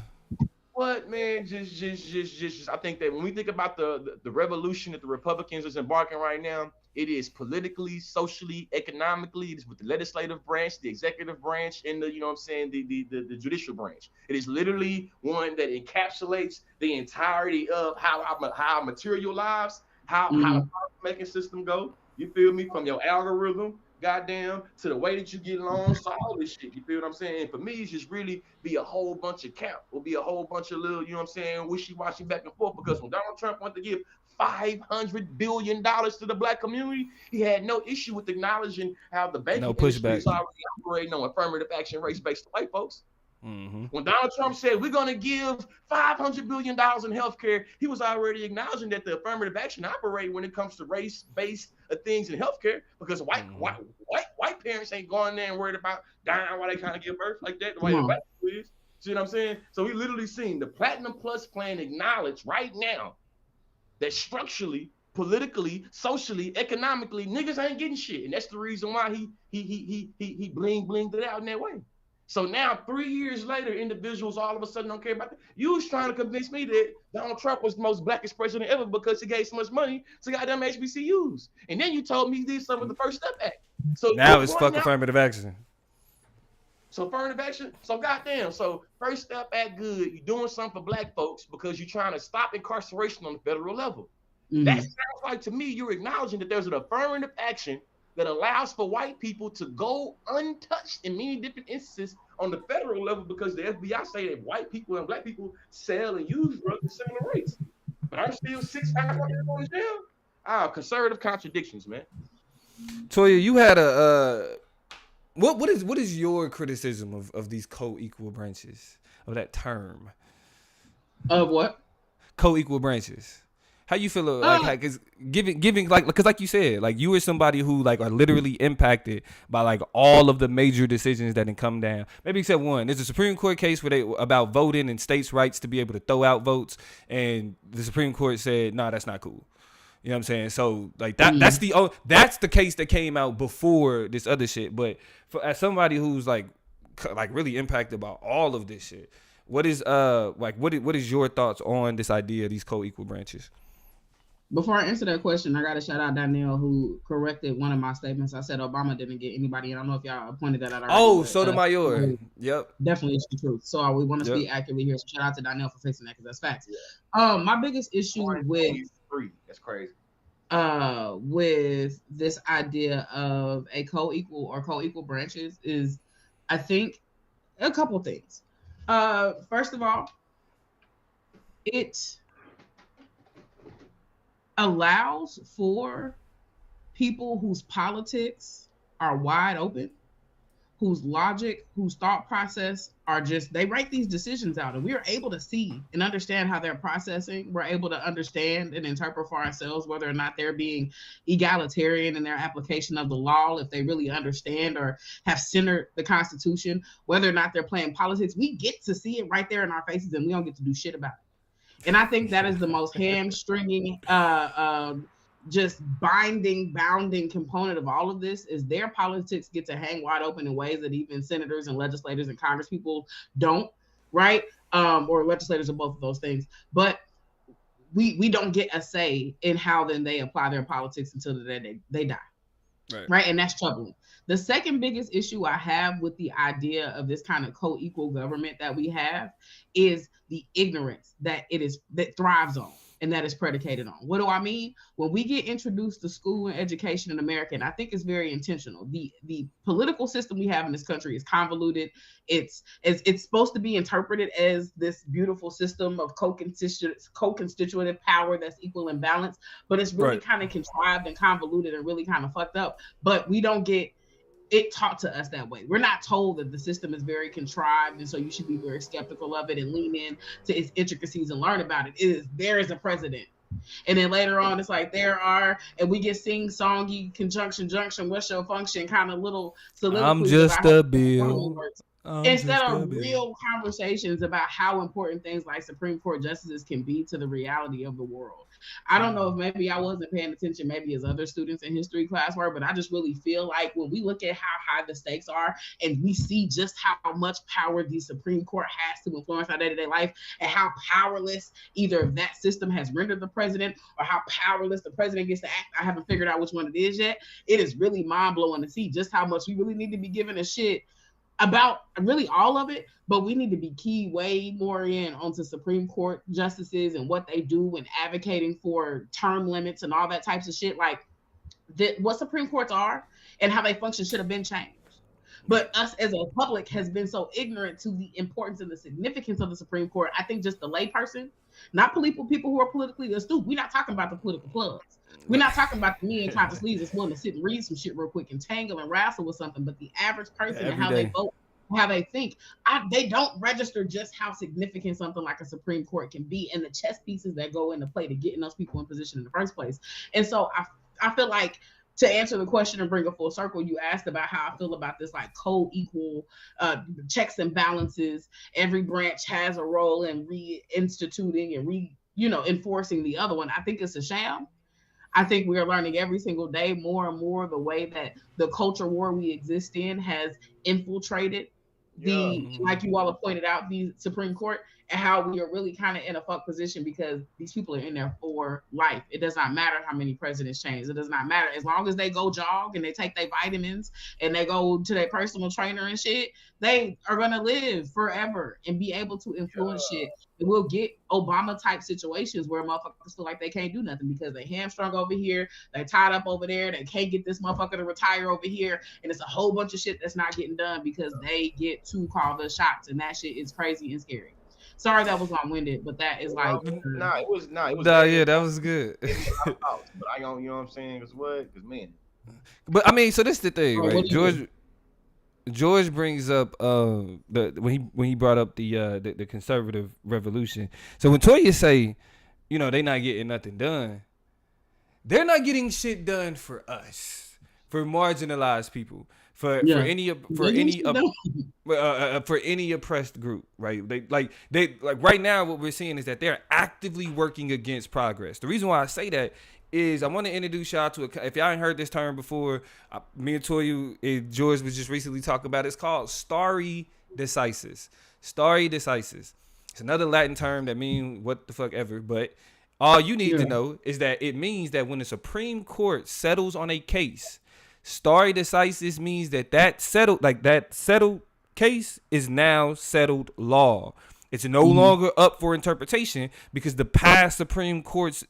What, man? Just. I think that when we think about the revolution that the Republicans is embarking right now, it is politically, socially, economically. It is with the legislative branch, the executive branch, and the judicial branch. It is literally one that encapsulates the entirety of how material lives, how the making system go. You feel me? From your algorithm, goddamn, to the way that you get loans, to all this shit. You feel what I'm saying? And for me, it's just really be a whole bunch of cap. Will be a whole bunch of little, wishy-washy back and forth. Because when Donald Trump wanted to give $500 billion to the Black community, he had no issue with acknowledging how the banking industry is already operating on affirmative action race-based white folks. Mm-hmm. When Donald Trump said we're going to give $500 billion in healthcare, he was already acknowledging that the affirmative action operate when it comes to race-based things in healthcare, because Mm-hmm. white parents ain't going there and worried about dying while they kind of give birth like that, the Come way the on. black people is. See what I'm saying? So we literally seen the Platinum Plus plan acknowledge right now that structurally, politically, socially, economically, niggas ain't getting shit, and that's the reason why he blinged it out in that way. So now, 3 years later, individuals all of a sudden don't care about that. You was trying to convince me that Donald Trump was the most blackest president ever because he gave so much money to goddamn HBCUs, and then you told me he did something with the First Step Act. So Now you're it's running fuck out. affirmative action. So affirmative action. So goddamn. So First Step Act good. You're doing something for black folks because you're trying to stop incarceration on the federal level. That sounds like to me you're acknowledging that there's an affirmative action that allows for white people to go untouched in many different instances on the federal level because the FBI say that white people and black people sell and use drugs at similar rates. But I'm still 6 times going to jail. Conservative contradictions, man. Toya, you had a what is your criticism of these co-equal branches of that term? Of what? Co-equal branches. How you feel Uh, cause giving like because like you said, like you are somebody who like are literally impacted by like all of the major decisions that can come down. Maybe except one. There's a Supreme Court case where they about voting and states' rights to be able to throw out votes, and the Supreme Court said, "Nah, that's not cool." You know what I'm saying? So like that's the case that came out before this other shit. But as somebody who's like really impacted by all of this shit, what is what is your thoughts on this idea of these co-equal branches? Before I answer that question, I got to shout out Danielle who corrected one of my statements. I said Obama didn't get anybody, and I don't know if y'all pointed that out already. Oh, But, Sotomayor. Yep. definitely it's the truth. So we want to Yep. speak accurately here. So shout out to Danielle for fixing that because that's facts. Yeah. My biggest issue with That's crazy. with this idea of a co-equal or co-equal branches is, I think, a couple things. First of all, it allows for people whose politics are wide open, whose logic, whose thought process are just, they write these decisions out and we are able to see and understand how they're processing. We're able to understand and interpret for ourselves whether or not they're being egalitarian in their application of the law, if they really understand or have centered the Constitution, whether or not they're playing politics. We get to see it right there in our faces and we don't get to do shit about it. And I think that is the most hamstringing, just bounding component of all of this is their politics get to hang wide open in ways that even senators and legislators and Congress people don't, right? Or legislators of both of those things. But we don't get a say in how then they apply their politics until the day they die. Right. And that's troubling. The second biggest issue I have with the idea of this kind of co-equal government that we have is the ignorance that thrives on and that is predicated on. What do I mean? When we get introduced to school and education in America, and I think it's very intentional, the political system we have in this country is convoluted. It's supposed to be interpreted as this beautiful system of co-constitutive power that's equal and balanced, but it's really kind of contrived and convoluted and really kind of fucked up. But we don't get it taught to us that way. We're not told that the system is very contrived, and so you should be very skeptical of it and lean in to its intricacies and learn about it. There is a president. And then later on, it's like and we get sing-songy, conjunction, what's your function, kind of little soliloquies. I'm just a bill. Instead of real conversations about how important things like Supreme Court justices can be to the reality of the world. I don't know if maybe I wasn't paying attention, maybe as other students in history class were, but I just really feel like when we look at how high the stakes are and we see just how much power the Supreme Court has to influence our day-to-day life and how powerless either that system has rendered the president or how powerless the president gets to act. I haven't figured out which one it is yet. It is really mind-blowing to see just how much we really need to be giving a shit about really all of it, but we need to be keyed way more in onto Supreme Court justices and what they do and advocating for term limits and all that types of shit. Like what Supreme Courts are and how they function should have been changed. But us as a public has been so ignorant to the importance and the significance of the Supreme Court. I think just the layperson, not people who are politically astute. We're not talking about the political plugs. We're not talking about the me in conscious leaders that's willing to sit and read some shit real quick and tangle and wrestle with something. But the average person and how they vote how they think. They don't register just how significant something like a Supreme Court can be, and the chess pieces that go into play to getting those people in position in the first place. And so I feel like, to answer the question and bring a full circle, you asked about how I feel about this like co-equal checks and balances. Every branch has a role in reinstituting and enforcing the other one. I think it's a sham. I think we are learning every single day more and more the way that the culture war we exist in has infiltrated Yeah. like you all have pointed out, the Supreme Court, and how we are really kind of in a fuck position because these people are in there for life. It does not matter how many presidents change. It does not matter. As long as they go jog and they take their vitamins and they go to their personal trainer and shit, they are going to live forever and be able to influence shit. And we'll get Obama type situations where motherfuckers feel like they can't do nothing because they hamstrung over here, they tied up over there, they can't get this motherfucker to retire over here, and it's a whole bunch of shit that's not getting done because they get to call the shots, and that shit is crazy and scary. Sorry that was long-winded, but that is like It was Nah, yeah, that was good. but I don't, you know what I'm saying? Because man. But I mean, so this is the thing, Oh, right? what do you think? George brings up the when he brought up the conservative revolution. So when Toya say, they not getting nothing done, they're not getting shit done for us, for marginalized people, for any for any oppressed group, right? They right now what we're seeing is that they're actively working against progress. The reason why I say that is I want to introduce y'all to if y'all ain't heard this term before, me and Toya and George was just recently talking about it. It's called stare decisis. Stare decisis. It's another Latin term that means what the fuck ever, but all you need to know is that it means that when the Supreme Court settles on a case, stare decisis means that settled case is now settled law. It's no longer up for interpretation because the past Supreme Courts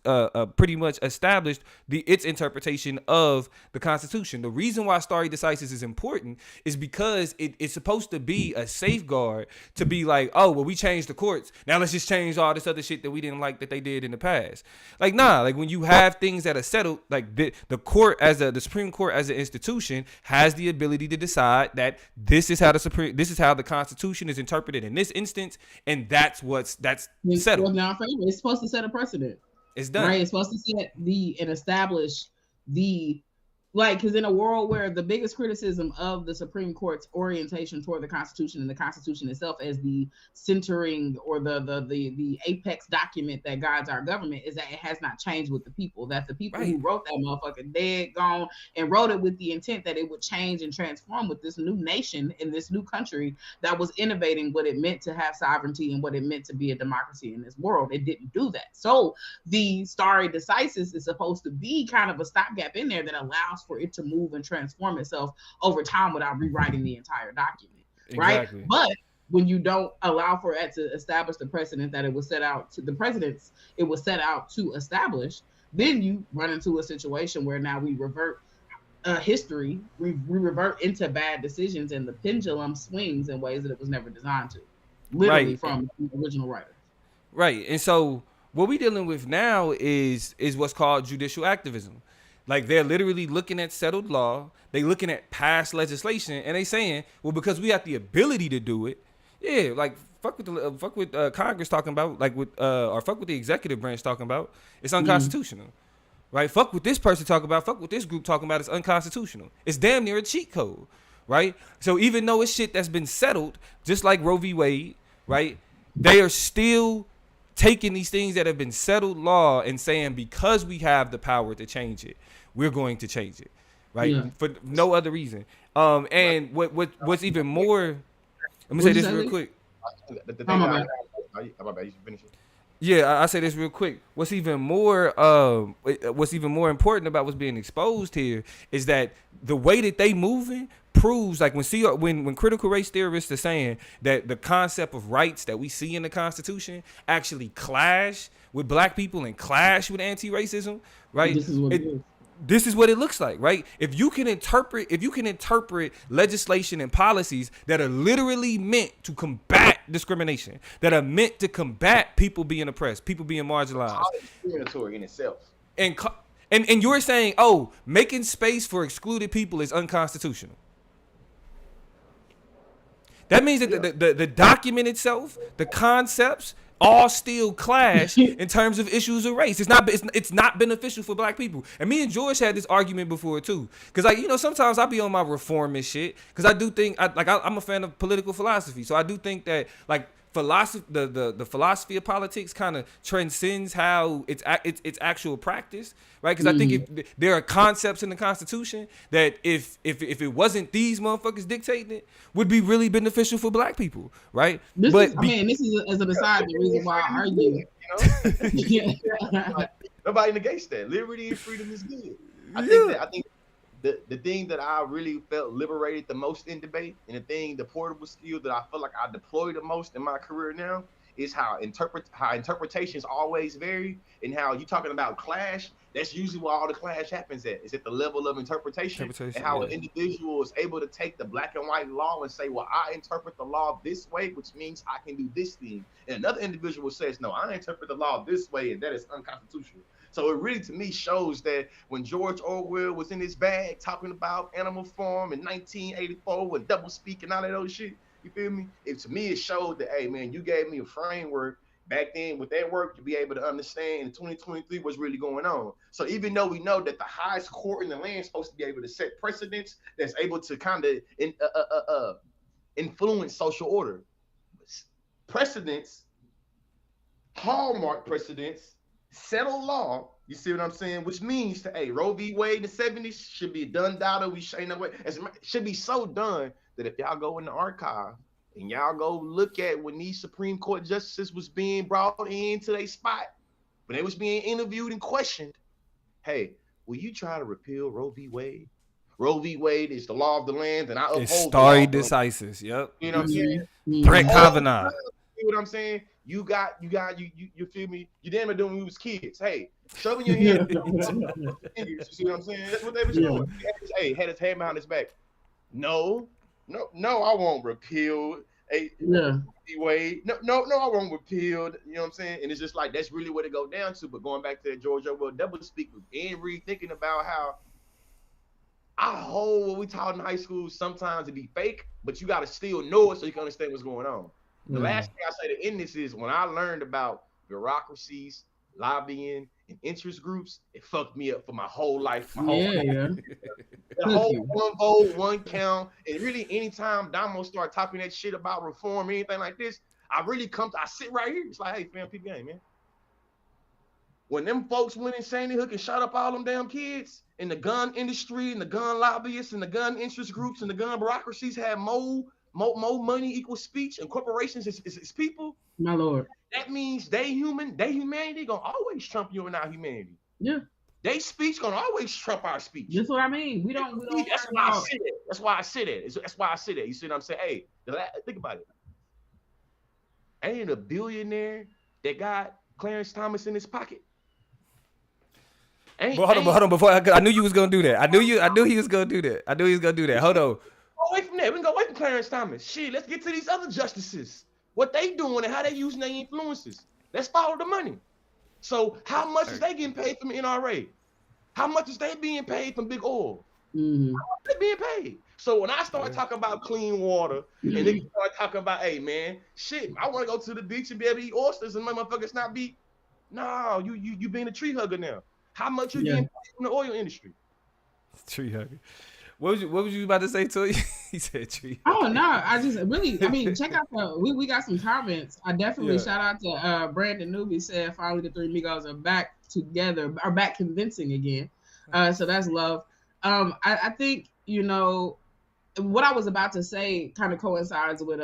pretty much established its interpretation of the Constitution. The reason why stare decisis is important is because it's supposed to be a safeguard to be like, oh, well, we changed the courts. Now let's just change all this other shit that we didn't like that they did in the past. Like, nah, like when you have things that are settled, like the Supreme Court as an institution has the ability to decide that this is how the Constitution is interpreted in this instance. And that's settled. It's supposed to set a precedent. It's done. Right? It's supposed to set and establish because in a world where the biggest criticism of the Supreme Court's orientation toward the Constitution and the Constitution itself as the centering or the apex document that guides our government is that it has not changed with the people. That the people who wrote that motherfucker dead, gone, and wrote it with the intent that it would change and transform with this new nation in this new country that was innovating what it meant to have sovereignty and what it meant to be a democracy in this world. It didn't do that. So the stare decisis is supposed to be kind of a stopgap in there that allows for it to move and transform itself over time without rewriting the entire document, exactly. Right? But when you don't allow for it to establish the precedent that it was set out to establish, then you run into a situation where now we revert history, we revert into bad decisions, and the pendulum swings in ways that it was never designed to, literally from the original writer. Right, and so what we're dealing with now is what's called judicial activism. Like they're literally looking at settled law, they looking at past legislation, and they saying, well, because we have the ability to do it, yeah, like fuck with Congress talking about, like or fuck with the executive branch talking about, it's unconstitutional, right? Fuck with this person talking about, fuck with this group talking about, it's unconstitutional. It's damn near a cheat code, right? So even though it's shit that's been settled, just like Roe v. Wade, right? They are still taking these things that have been settled law and saying because we have the power to change it, we're going to change it, right? Yeah. For no other reason. And what's even more, let me say this real quick. Yeah, I say this real quick. What's even more important about what's being exposed here is that the way that they moving proves, like when critical race theorists are saying that the concept of rights that we see in the Constitution actually clash with black people and clash with anti-racism, right? This is what it looks like, right? If you can interpret legislation and policies that are literally meant to combat discrimination, that are meant to combat people being oppressed, people being marginalized, discriminatory in itself, and you're saying, oh, making space for excluded people is unconstitutional. That means that the document itself, the concepts, all still clash in terms of issues of race. It's not beneficial for black people. And me and George had this argument before too, because like sometimes I be on my reformist shit, because I do think I'm a fan of political philosophy, so I do think that like philosophy, the philosophy of politics kind of transcends how it's actual practice, right? Because I think if there are concepts in the Constitution that if it wasn't these motherfuckers dictating it, would be really beneficial for black people, right? This is as an aside the reason why I argue. Nobody negates that. Liberty and freedom is good. I think the thing that I really felt liberated the most in debate, and the portable skill that I feel like I deploy the most in my career now, is how interpretations always vary, and how you talking about clash. That's usually where all the clash happens at. Is at the level of interpretation and how an individual is able to take the black and white law and say, well, I interpret the law this way, which means I can do this thing. And another individual says, no, I interpret the law this way, and that is unconstitutional. So it really, to me, shows that when George Orwell was in his bag talking about Animal Farm in 1984 with double speak and all that other shit, you feel me? To me, it showed that, hey, man, you gave me a framework back then with that work to be able to understand in 2023 what's really going on. So even though we know that the highest court in the land is supposed to be able to set precedents that's able to kind of influence social order, precedents, hallmark precedents, settle law, you see what I'm saying? Which means Roe v. Wade in the 70s should be done, data. We ain't no way. It should be so done that if y'all go in the archive and y'all go look at when these Supreme Court justices was being brought into their spot, when they was being interviewed and questioned, hey, will you try to repeal Roe v. Wade? Roe v. Wade is the law of the land, and I uphold it's stare decisis. Yep. You know what I'm saying? Brett Kavanaugh. You know what I'm saying? You feel me? You damn it doing when we was kids. Hey, show me your hand. You see what I'm saying? That's what they were doing. Hey, had his hand behind his back. No, I won't repeal Wade. No, I won't repeal. You know what I'm saying? And it's just like that's really what it go down to. But going back to that George Orwell double speak and rethinking about how I hold what we taught in high school sometimes to be fake, but you got to still know it so you can understand what's going on. The last thing I say to end this is when I learned about bureaucracies, lobbying, and interest groups, it fucked me up for my whole life. The whole one vote, one count. And really, anytime Damo start talking that shit about reform or anything like this, I sit right here. It's like, hey, fam, peep game, man. When them folks went in Sandy Hook and shot up all them damn kids, and the gun industry and the gun lobbyists and the gun interest groups and the gun bureaucracies had more money equals speech, and corporations is people. My Lord. That means they humanity gonna always trump you and our humanity. Yeah. They speech gonna always trump our speech. That's what I mean. We don't. That's why I say that. That's why I say that. You see what I'm saying? Hey, think about it. Ain't a billionaire that got Clarence Thomas in his pocket. Hold on. Before I knew you was gonna do that. I knew he was gonna do that. Hold on. Go away from that. We can go away from Clarence Thomas. Shit, let's get to these other justices. What they doing and how they using their influences. Let's follow the money. So how much is they getting paid from the NRA? How much is they being paid from Big Oil? Mm-hmm. How much they being paid? So when I start talking about clean water and they start talking about, hey man, shit, I want to go to the beach and be able to eat oysters and my motherfuckers not be. No, you being a tree hugger now. How much you getting paid from the oil industry? Tree hugger. What was you about to say to you? He said tree. Oh no, check out we got some comments. I definitely shout out to Brandon Newby said finally the three amigos are back together, are back convincing again. So that's love. I think, what I was about to say kind of coincides with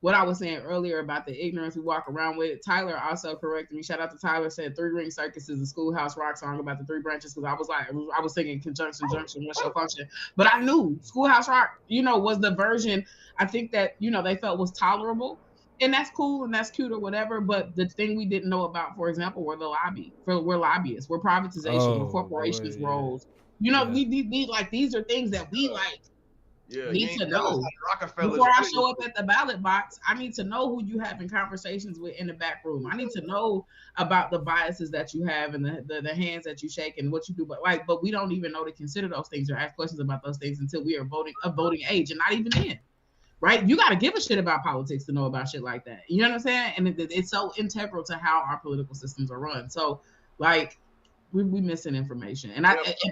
what I was saying earlier about the ignorance we walk around with. Tyler also corrected me. Shout out to Tyler, said Three Ring Circus is a Schoolhouse Rock song about the three branches, because I was thinking conjunction, junction, what's your function? But I knew Schoolhouse Rock, was the version I think that, they felt was tolerable. And that's cool and that's cute or whatever. But the thing we didn't know about, for example, were we're lobbyists, we're privatization, we're corporations' roles. These are things that we need to know. Before I show up at the ballot box, I need to know who you having conversations with in the back room. I need to know about the biases that you have and the hands that you shake and what you do. But we don't even know to consider those things or ask questions about those things until we are voting age, and not even then. right? You got to give a shit about politics to know about shit like that. You know what I'm saying? And it's so integral to how our political systems are run. So, like, we missing information. And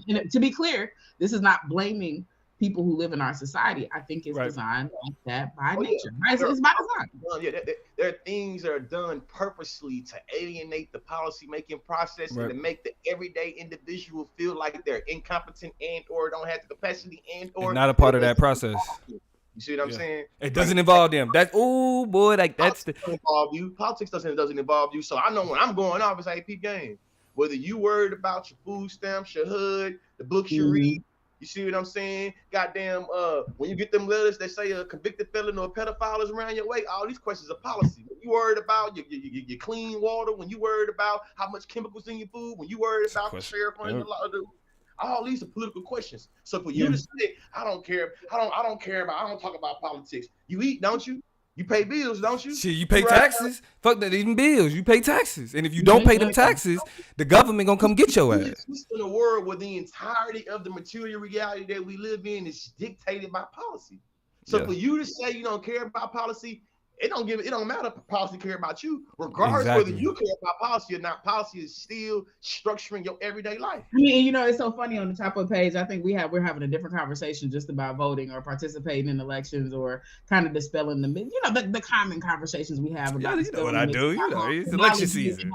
and to be clear, this is not blaming people who live in our society. I think it's Right. designed like that by Oh yeah, nature. Right? It's by design. yeah. There are things that are done purposely to alienate the policy making process and Right. to make the everyday individual feel like they're incompetent and or don't have the capacity and It's or not a part of that process. you see what I'm Yeah. saying? It doesn't involve them. That's oh boy, like that's the Politics doesn't involve you. Politics doesn't involve you. So I know when I'm going off, it's AP game. Whether you worried about your food stamps, your HUD, the books you read, you see what I'm saying? Goddamn, when you get them letters that say a convicted felon or a pedophile is around your way, all these questions are policy. When you worried about your clean water, when you worried about how much chemicals in your food, when you worried about the sheriff running the law, all these are political questions. So for you to say, I don't care, I don't talk about politics. You eat, don't you? You pay bills, don't you? shit. You pay taxes. Fuck that, even bills. You pay taxes, and if you don't pay them taxes, the government gonna come get your We ass. exist in a world where the entirety of the material reality that we live in is dictated by policy. So for you to say you don't care about policy, it don't matter if policy care about you, regardless whether you care about policy or not. Policy is still structuring your everyday life. I mean, it's so funny on the top of the page. I think we're having a different conversation just about voting or participating in elections or kind of dispelling the common conversations we have about. You know what I do. It's election season.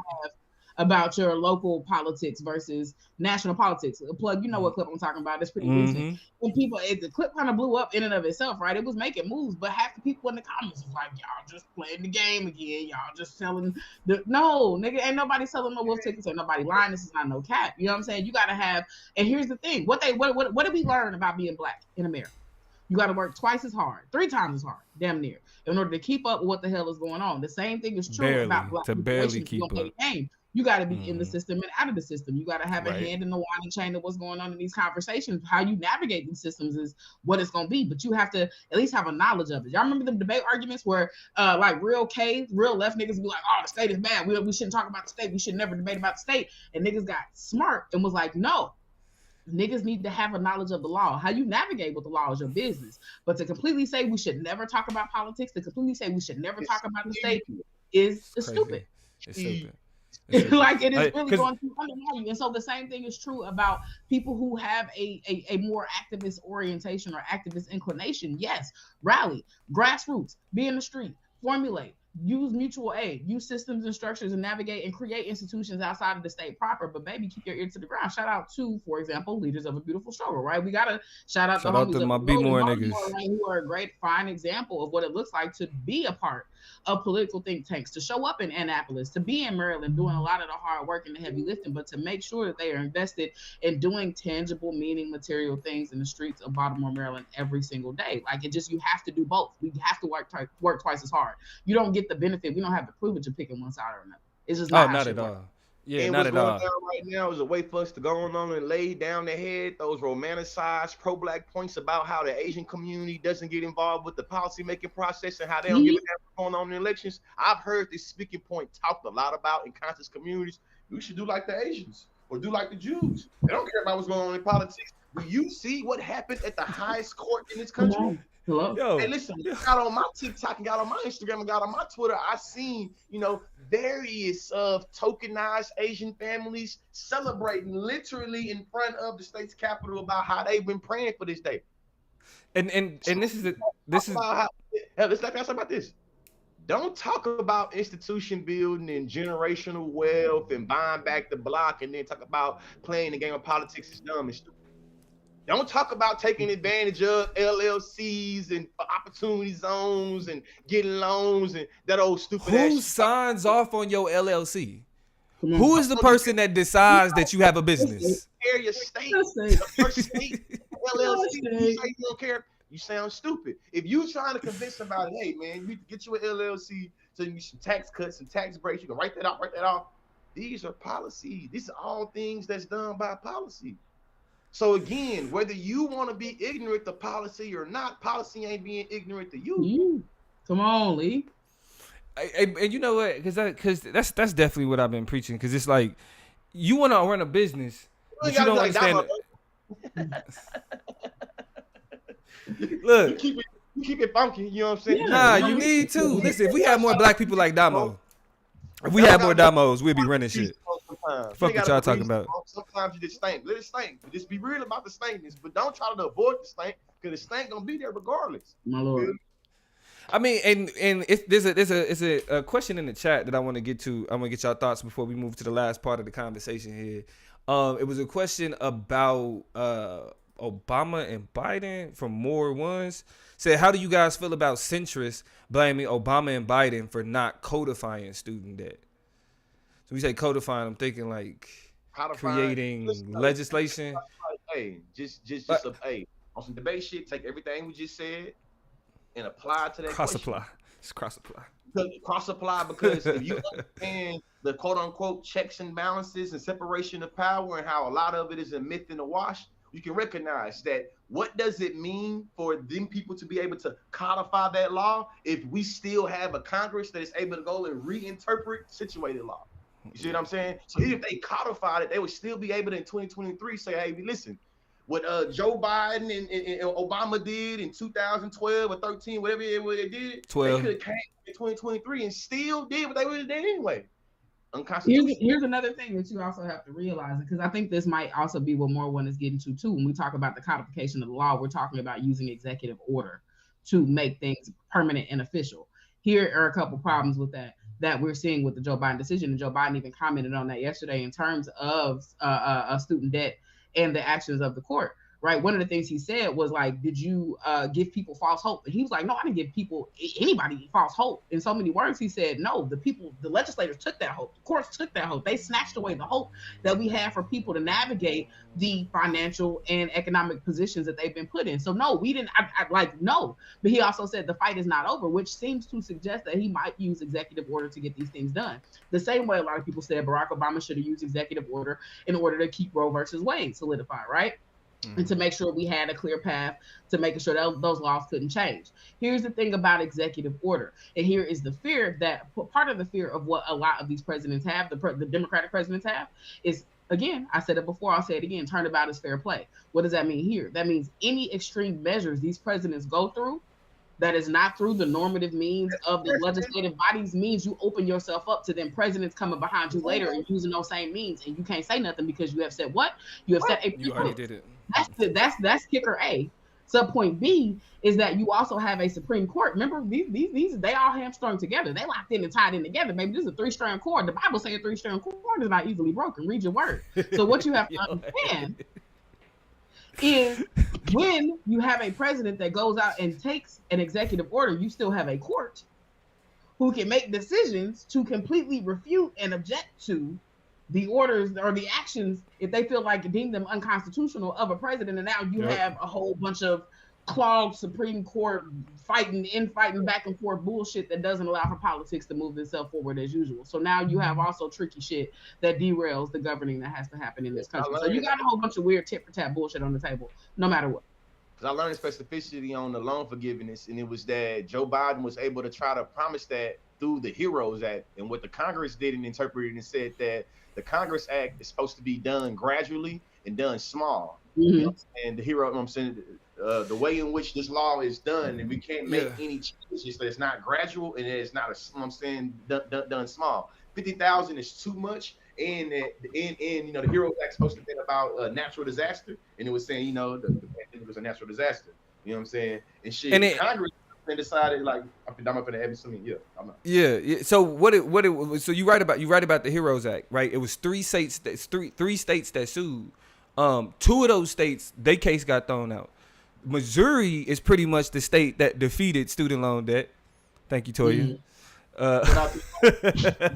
About your local politics versus national politics. Plug, you know what clip I'm talking about. It's pretty recent. And people, the clip kind of blew up in and of itself, right? It was making moves, but half the people in the comments was like, y'all just playing the game again. Y'all just selling no, nigga, ain't nobody selling no wolf tickets or nobody lying. This is not no cap. You know what I'm saying? You got to have, and here's the thing. What did we learn about being black in America? You got to work twice as hard, 3 times as hard, damn near, in order to keep up with what the hell is going on. The same thing is true about black people. Barely keep up. You got to be in the system and out of the system. You got to have a hand in the winding chain of what's going on in these conversations. How you navigate these systems is what it's going to be, but you have to at least have a knowledge of it. Y'all remember them debate arguments where like real left niggas be like, oh, the state is bad. We shouldn't talk about the state. We should never debate about the state. And niggas got smart and was like, no. Niggas need to have a knowledge of the law. How you navigate with the law is your business. But to completely say we should never talk about politics, to completely say we should never talk about the state is stupid. It's stupid. Like it is really going to undermine you. And so the same thing is true about people who have a more activist orientation or activist inclination. Yes, rally, grassroots, be in the street, formulate, use mutual aid, use systems and structures and navigate and create institutions outside of the state proper. But baby, keep your ear to the ground. Shout out to, for example, leaders of a beautiful struggle, right? We gotta shout out to my Be More niggas, right, who are a great, fine example of what it looks like to be a part of political think tanks, to show up in Annapolis, to be in Maryland, doing a lot of the hard work and the heavy lifting, but to make sure that they are invested in doing tangible, meaning, material things in the streets of Baltimore, Maryland every single day. Like you have to do both. We have to work twice as hard. You don't get the benefit. We don't have to prove it. You're picking one side or another. It's just not at all. Yeah, and not at all. Right now is a way for us to go on and lay down their head those romanticized pro-black points about how the Asian community doesn't get involved with the policy-making process and how they don't give a damn what's going on in the elections. I've heard this speaking point talked a lot about in conscious communities. We should do like the Asians or do like the Jews. They don't care about what's going on in politics. Do you see what happened at the highest court in this country? Hello? Yo, hey, listen, got on my TikTok and got on my Instagram and got on my Twitter. I seen, various tokenized Asian families celebrating literally in front of the state's capital about how they've been praying for this day. And let's talk about this. Don't talk about institution building and generational wealth and buying back the block and then talk about playing the game of politics is dumb and stupid. Don't talk about taking advantage of LLCs and opportunity zones and getting loans and that old stupid ass. Who signs off on your LLC? Who is the person that decides that you have a business? Your state, your state, LLC. You say you don't care. You sound stupid. If you trying to convince somebody, hey man, you get you an LLC so you get some tax cuts and tax breaks. You can write that off. These are policies. These are all things that's done by policy. So again, whether you want to be ignorant to policy or not, policy ain't being ignorant to you. Come on, Lee. And you know what? Because that's definitely what I've been preaching. Because it's like you want to run a business, but you don't understand. Look, you You keep it funky. You know what I'm saying? Yeah, Nah, no, you need to. yeah. Listen, if we had more black people like Damo, if we had more Damos, we'd be running shit. Fuck what y'all talking about. Sometimes you just stink. Let it stink. But just be real about the stinkness. But don't try to avoid the stink because the stink gonna be there regardless. My lord. I mean, and there's a question in the chat that I want to get to. I'm gonna get y'all thoughts before we move to the last part of the conversation here. It was a question about Obama and Biden from More Ones. Said, how do you guys feel about centrists blaming Obama and Biden for not codifying student debt? So we say codifying, I'm thinking like creating legislation. Hey, hey, on some debate shit, take everything we just said and apply it to that cross question. apply. Just cross apply. Cross apply, because if you understand the quote unquote checks and balances and separation of power and how a lot of it is a myth and a wash, you can recognize that. What does it mean for them people to be able to codify that law if we still have a Congress that is able to go and reinterpret situated law? You see what I'm saying? So even if they codified it, they would still be able to in 2023 say, hey, listen, what Joe Biden and Obama did in 2012 or 13, whatever they did, 12. They could have came in 2023 and still did what they would have done anyway. Unconstitutional. Here's another thing that you also have to realize, because I think this might also be what More One is getting to too. When we talk about the codification of the law, we're talking about using executive order to make things permanent and official. Here are a couple problems with that we're seeing with the Joe Biden decision, and Joe Biden even commented on that yesterday in terms of student debt and the actions of the court. Right. One of the things he said was like, did you give people false hope? And he was like, no, I didn't give anybody false hope. In so many words, he said, no, the legislators took that hope. The courts took that hope. They snatched away the hope that we have for people to navigate the financial and economic positions that they've been put in. So no, we didn't no. But he also said the fight is not over, which seems to suggest that he might use executive order to get these things done. The same way a lot of people said Barack Obama should have used executive order in order to keep Roe versus Wade solidified, right? And to make sure we had a clear path to making sure that those laws couldn't change. Here's the thing about executive order. And here is the fear that part of the fear of what a lot of these presidents have, the Democratic presidents have, is, again, I said it before, I'll say it again, turnabout is fair play. What does that mean here? That means any extreme measures these presidents go through that is not through the normative means of the legislative bodies means you open yourself up to them presidents coming behind you later and using those same means, and you can't say nothing because you have said what? You have said a you already did it. That's kicker A. Subpoint B is that you also have a Supreme Court. Remember, these they all hamstrung together. They locked in and tied in together. Maybe this is a 3-strand cord. The Bible says a 3-strand cord is not easily broken. Read your word. So what you have to understand is when you have a president that goes out and takes an executive order, you still have a court who can make decisions to completely refute and object to the orders or the actions if they feel like deem them unconstitutional of a president. And now you have a whole bunch of clogged Supreme Court fighting back and forth bullshit that doesn't allow for politics to move itself forward as usual. So now you have also tricky shit that derails the governing that has to happen in this country. So you got a whole bunch of weird tit for tat bullshit on the table, no matter what. Because I learned specificity on the loan forgiveness, and it was that Joe Biden was able to try to promise that through the HEROES Act, and what the Congress did and interpreted and said that the Congress Act is supposed to be done gradually and done small. Mm-hmm. You know, and the hero, I'm saying, the way in which this law is done, and we can't make any changes that it's not gradual and it's not, done small. 50,000 is too much. And you know, the HEROES Act supposed to be about natural disaster, and it was saying, you know, the pandemic was a natural disaster. You know what I'm saying? And shit, and Congress decided like I'm up in the heavy something. Yeah. So so you write about the HEROES Act, right? It was three states that sued. 2 of those states, their case got thrown out. Missouri is pretty much the state that defeated student loan debt. Thank you, Toya.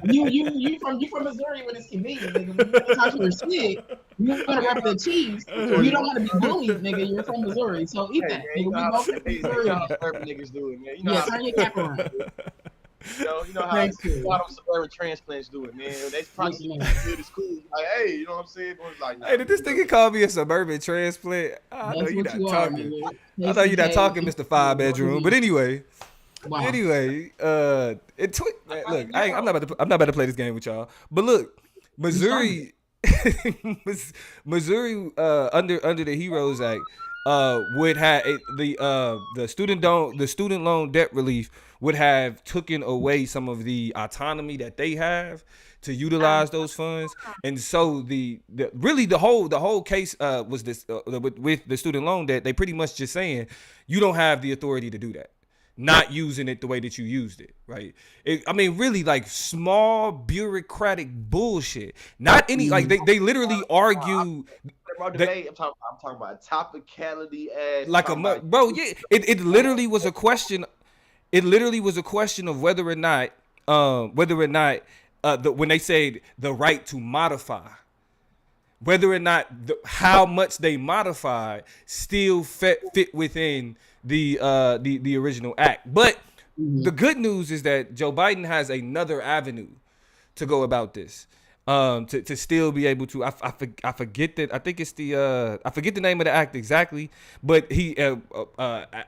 You from Missouri when it's convenient, nigga. When you talk to your shit, you want to rub the cheese. You don't want to be bullied, nigga. You're from Missouri, so eat that. Nigga, we both from Missouri. Niggas do it, man. You know turn your cap around. You know how a lot of suburban transplants do it, man. They probably good as cool. Like, hey, you know what I'm saying? Like, hey, did this nigga call me a suburban transplant? I know you're not talking. I know you're not talking, Mr. 5-bedroom. But anyway. Wow. Anyway, look, I'm not about to play this game with y'all. But look, Missouri, under the HEROES Act, would have the student loan debt relief would have taken away some of the autonomy that they have to utilize those funds. And so the really the whole case was this with the student loan debt. They pretty much just saying you don't have the authority to do that, not using it the way that you used it, right? I mean, really, like small bureaucratic bullshit. Not any like they literally argue About that debate, I'm talking about topicality as like talking about bro, yeah. It literally was a question. It literally was a question of whether or not when they say the right to modify, whether or not how much they modified still fit within the original act. But the good news is that Joe Biden has another avenue to go about this. To still be able to, I forget that, I think it's I forget the name of the act exactly, but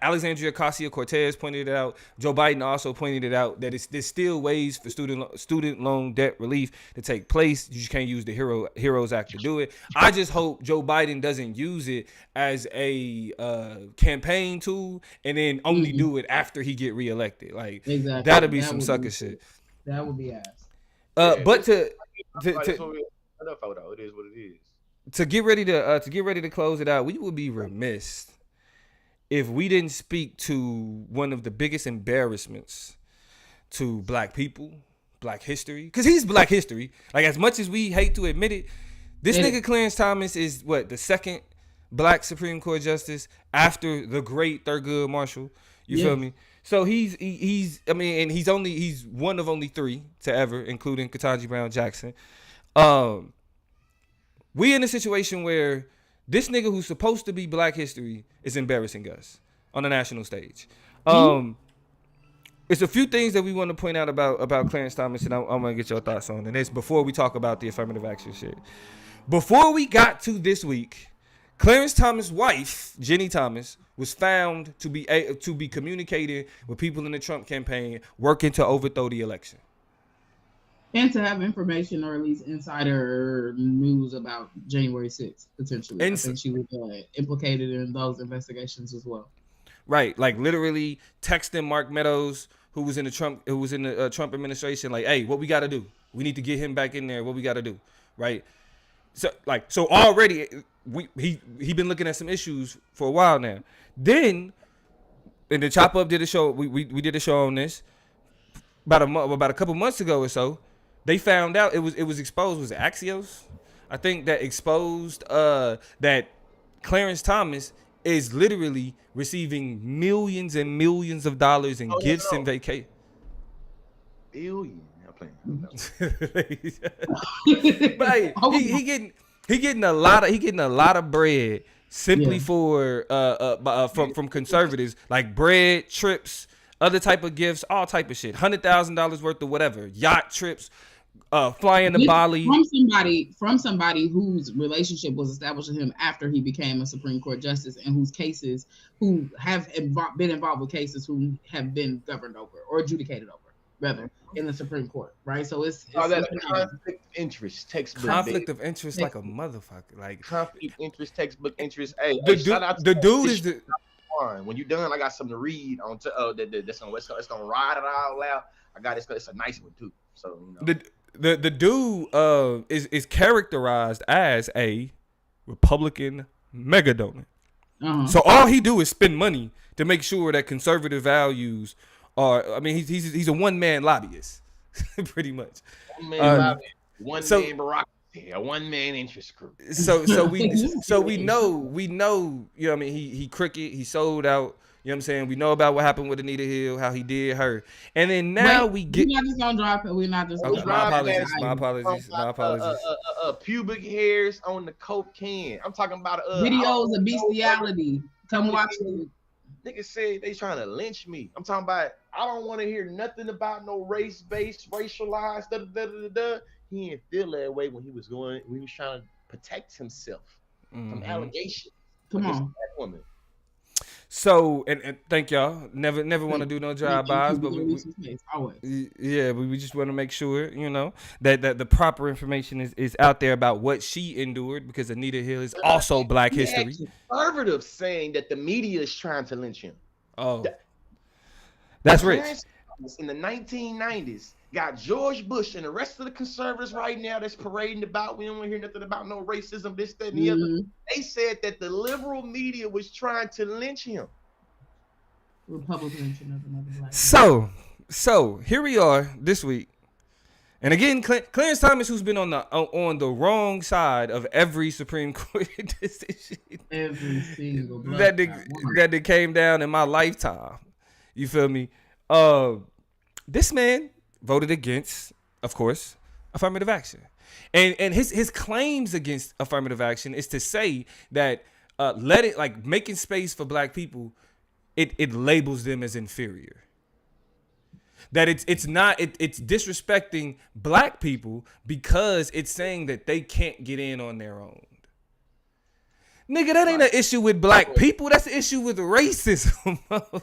Alexandria Ocasio-Cortez pointed it out. Joe Biden also pointed it out that there's still ways for student loan debt relief to take place. You just can't use the Heroes Act to do it. I just hope Joe Biden doesn't use it as a campaign tool and then only do it after he get reelected. Like Exactly. that'll be That some would sucker be shit. that would be ass. But this to that's what we enough though. It is what it is. get ready to close it out, we would be remiss if we didn't speak to one of the biggest embarrassments to black people, black history, because he's black history. Like, as much as we hate to admit it, this nigga Clarence Thomas is what, the second black Supreme Court justice after the great Thurgood Marshall. You feel me? So he's I mean, and he's one of only three to ever, including Ketanji Brown Jackson. We in a situation where this nigga who's supposed to be black history is embarrassing us on the national stage. It's a few things that we want to point out about Clarence Thomas, and I'm gonna get your thoughts on. And it's before we talk about the affirmative action shit. Before we got to this week, Clarence Thomas' wife, Jenny Thomas, was found to be communicating with people in the Trump campaign, working to overthrow the election. And to have information or at least insider news about January 6th, potentially. I think she was implicated in those investigations as well. Right, like literally texting Mark Meadows, who was in the Trump administration, like, hey, what we got to do? We need to get him back in there. What we got to do, right? So already he been looking at some issues for a while now. Then, and the Chop Up did a show. We did a show on this about a couple months ago or so. They found out it was exposed. Was it Axios? I think that exposed that Clarence Thomas is literally receiving millions and millions of dollars in gifts and vacation. Billion. I'm playing. But hey, he getting a lot of bread simply for from conservatives, like bread, trips, other type of gifts, all type of shit. $100,000 worth of whatever, yacht trips, flying to Bali from somebody whose relationship was established with him after he became a Supreme Court justice, and who have been involved with cases who have been governed over or adjudicated over, rather, in the Supreme Court, right? So it's that conflict of interest textbook. Conflict of interest like a motherfucker. Like conflict of interest textbook interest. Hey, shout out to the dude is the. When you're done, I got something to read on. That's gonna ride it all out. I got it. It's a nice one too. So you know. The dude is characterized as a Republican mega donor. So all he do is spend money to make sure that conservative values are. I mean, he's a one man lobbyist, pretty much. One man lobbyist, man bureaucracy, a one man interest group. So we know, you know what I mean, he crooked, he sold out. You know what I'm saying? We know about what happened with Anita Hill, how he did her. And then now we get... We're not just going to drop it. We're not just going to drop it. My apologies. Pubic hairs on the Coke can. I'm talking about... videos of bestiality. Come watch it. Niggas say they trying to lynch me. I'm talking about... I don't want to hear nothing about no race-based, racialized, da-da-da-da-da. He didn't feel that way when he was trying to protect himself from allegations. Come on. Woman. So and thank y'all. Never want to do no drive And bys, people but gonna reach his face always. yeah, we just want to make sure, that the proper information is out there about what she endured, because Anita Hill is also Black You history. had conservatives saying that the media is trying to lynch him. Oh, that's rich. Clarence Thomas in the 1990s got George Bush and the rest of the conservatives right now that's parading about. We don't want to hear nothing about no racism, this, that, and the other. Mm-hmm. They said that the liberal media was trying to lynch him. Republican lynching of another black man. So here we are this week, and again, Clarence Thomas, who's been on the wrong side of every Supreme Court decision Every single that that came down in my lifetime. You feel me? This man voted against, of course, affirmative action, and his claims against affirmative action is to say that making space for Black people, it labels them as inferior. That it's disrespecting Black people because it's saying that they can't get in on their own. Nigga, that ain't an issue with Black people. That's an issue with racism.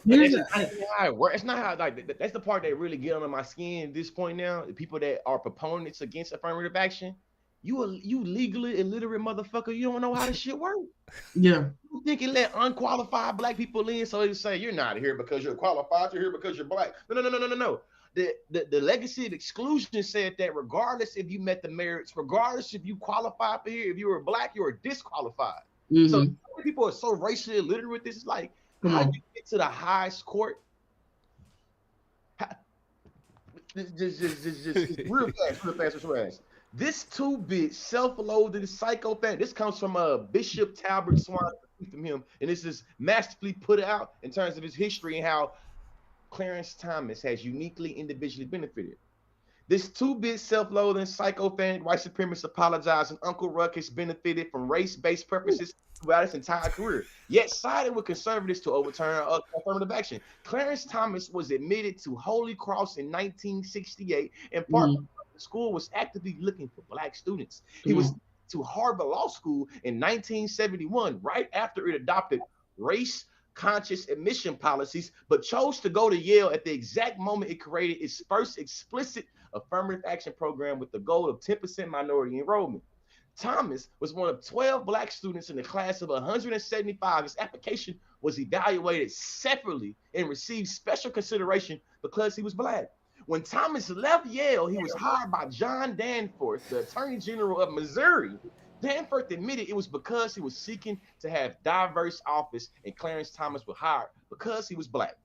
It's not how, like, that's the part that really get under my skin at this point now. The people that are proponents against affirmative action, you legally illiterate motherfucker. You don't know how this shit works. Yeah. You think it let unqualified Black people in, so they say you're not here because you're qualified, you're here because you're Black. No. The legacy of exclusion said that regardless if you met the merits, regardless if you qualified for here, if you were Black, you were disqualified. Mm-hmm. So people are so racially illiterate with this. It's like, how you get to the highest court? Just real fast. This 2-bit self-loathing psychopath. This comes from Bishop Talbert Swan, from him, and this is masterfully put out in terms of his history and how Clarence Thomas has uniquely individually benefited. This 2-bit self-loathing psychopathic white supremacist apologizing Uncle Ruckus benefited from race-based purposes throughout his entire career, yet sided with conservatives to overturn affirmative action. Clarence Thomas was admitted to Holy Cross in 1968, in part because the school was actively looking for Black students. He was to Harvard Law School in 1971, right after it adopted race conscious admission policies, but chose to go to Yale at the exact moment it created its first explicit affirmative action program with the goal of 10% minority enrollment. Thomas was one of 12 Black students in the class of 175. His application was evaluated separately and received special consideration because he was Black. When Thomas left Yale, he was hired by John Danforth, the Attorney General of Missouri. Danforth admitted it was because he was seeking to have diverse office, and Clarence Thomas was hired because he was Black.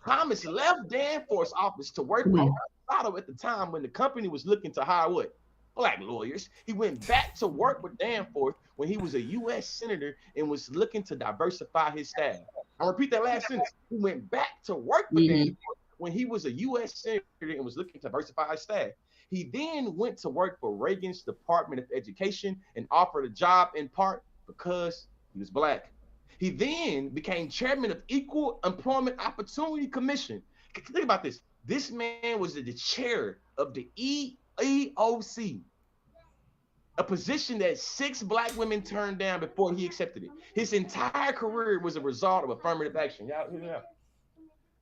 Thomas left Danforth's office to work for Colorado at the time when the company was looking to hire what? Black lawyers. He went back to work with Danforth when he was a U.S. senator and was looking to diversify his staff. I'll repeat that last sentence. He went back to work with Danforth when he was a U.S. senator and was looking to diversify his staff. He then went to work for Reagan's Department of Education and offered a job in part because he was Black. He then became chairman of Equal Employment Opportunity Commission. Think about this. This man was the chair of the EEOC, a position that 6 Black women turned down before he accepted it. His entire career was a result of affirmative action. Y'all hear that?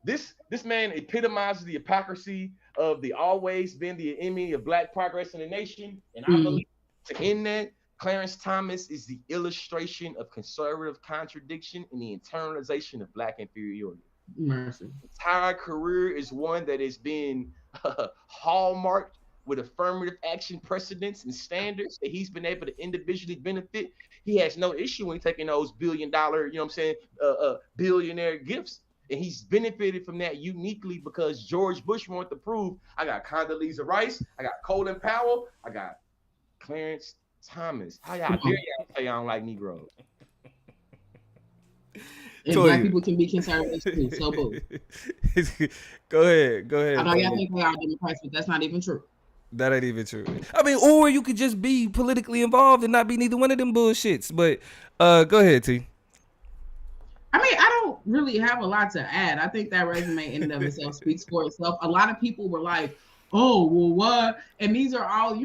This man epitomizes the hypocrisy of the always been the enemy of Black progress in the nation. And I believe to end that, Clarence Thomas is the illustration of conservative contradiction and the internalization of Black inferiority. Mercy. His entire career is one that has been hallmarked with affirmative action precedents and standards that he's been able to individually benefit. He has no issue when taking those billion-dollar, billionaire gifts. And he's benefited from that uniquely because George Bush wanted to prove, I got Condoleezza Rice, I got Colin Powell, I got Clarence Thomas. How y'all dare y'all say y'all don't like Negroes? And Black people can be conservative too, so boo. Go ahead. I know y'all think they are Democrats, but that's not even true. That ain't even true. I mean, or you could just be politically involved and not be neither one of them bullshits. But go ahead, T. I mean, I don't really have a lot to add. I think that resume in and of itself speaks for itself. A lot of people were like, oh well what, and these are all, we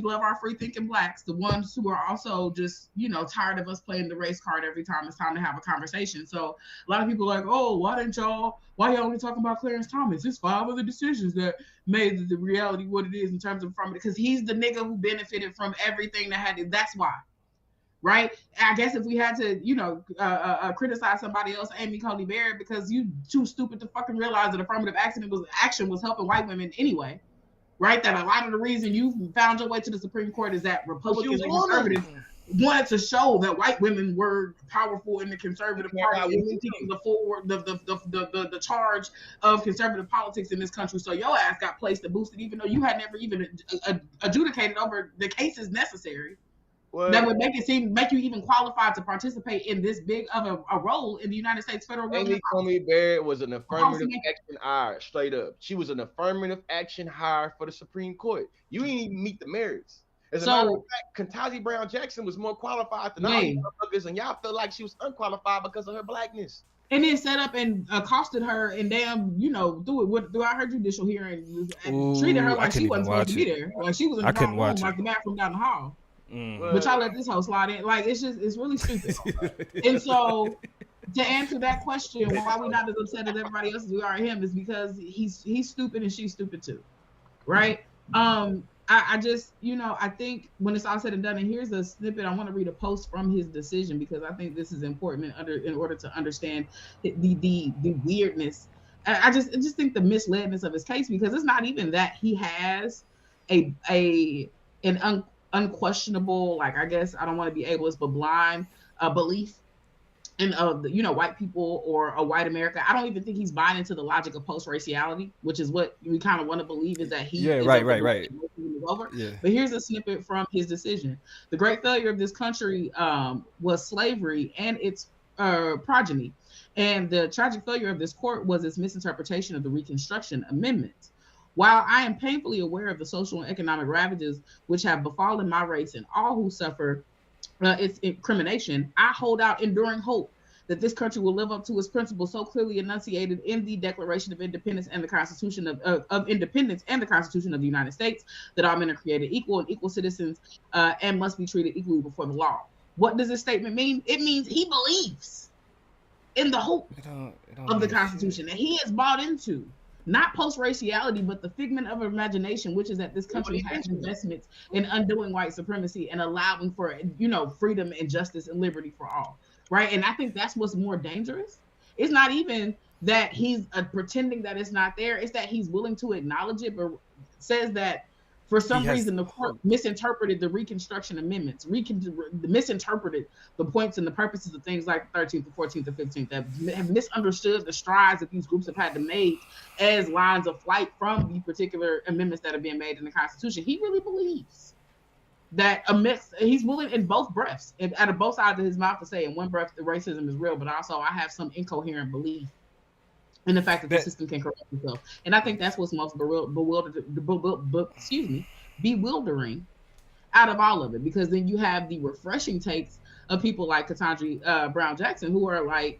love our free thinking blacks, the ones who are also just, tired of us playing the race card every time it's time to have a conversation. So a lot of people are like, oh, why y'all only talking about Clarence Thomas? It's 5 other decisions that made the reality what it is in terms of affirmative, because he's the nigga who benefited from everything that had it. That's why. Right? I guess if we had to, criticize somebody else, Amy Coney Barrett, because you too stupid to fucking realize that affirmative action was helping white women anyway. Right? That a lot of the reason you found your way to the Supreme Court is that Republicans and conservatives wanted to show that white women were powerful in the conservative party and taking the charge of conservative politics in this country. So your ass got placed and boosted, even though you had never even adjudicated over the cases necessary. What? That would make you even qualified to participate in this big of a role in the United States federal government. Amy Coney Barrett was an affirmative action hire, straight up. She was an affirmative action hire for the Supreme Court. You didn't even meet the merits. As a matter of fact, Ketanji Brown Jackson was more qualified than all these motherfuckers, and y'all felt like she was unqualified because of her blackness. And then set up and accosted her and throughout her judicial hearing, and treated her like she wasn't supposed to be there. Like she was in the wrong room, like the bathroom down the hall. But y'all let this hoe slide in. Like it's really stupid. And so to answer that question, why we not as upset as everybody else as we are him, is because he's stupid and she's stupid too. Right? I just, I think when it's all said and done, and here's a snippet, I want to read a post from his decision because I think this is important in order to understand the weirdness. I just think the misledness of his case, because it's not even that he has an unquestionable, like, I guess I don't want to be ableist, but blind belief in white people or a white America. I don't even think he's buying into the logic of post-raciality, which is what we kind of want to believe, is that he right. Over. Yeah. But here's a snippet from his decision. The great failure of this country was slavery and its progeny, and the tragic failure of this court was its misinterpretation of the Reconstruction Amendment. While I am painfully aware of the social and economic ravages which have befallen my race and all who suffer its incrimination, I hold out enduring hope that this country will live up to its principles so clearly enunciated in the Declaration of Independence and the Constitution of Independence and the Constitution of the United States, that all men are created equal and equal citizens and must be treated equally before the law. What does this statement mean? It means he believes in the hope of the Constitution that he has bought into. Not post-raciality, but the figment of imagination, which is that this country has investments in undoing white supremacy and allowing for, freedom and justice and liberty for all, right? And I think that's what's more dangerous. It's not even that he's pretending that it's not there. It's that he's willing to acknowledge it, but says that for some reason the court misinterpreted the Reconstruction Amendments, misinterpreted the points and the purposes of things like the 13th, the 14th, the 15th, that have misunderstood the strides that these groups have had to make as lines of flight from the particular amendments that are being made in the Constitution. He really believes that he's willing in both breaths, out of both sides of his mouth, to say in one breath the racism is real, but also I have some incoherent belief in the fact that the system can correct itself. And I think that's what's most bewildering out of all of it, because then you have the refreshing takes of people like Ketanji Brown Jackson, who are like,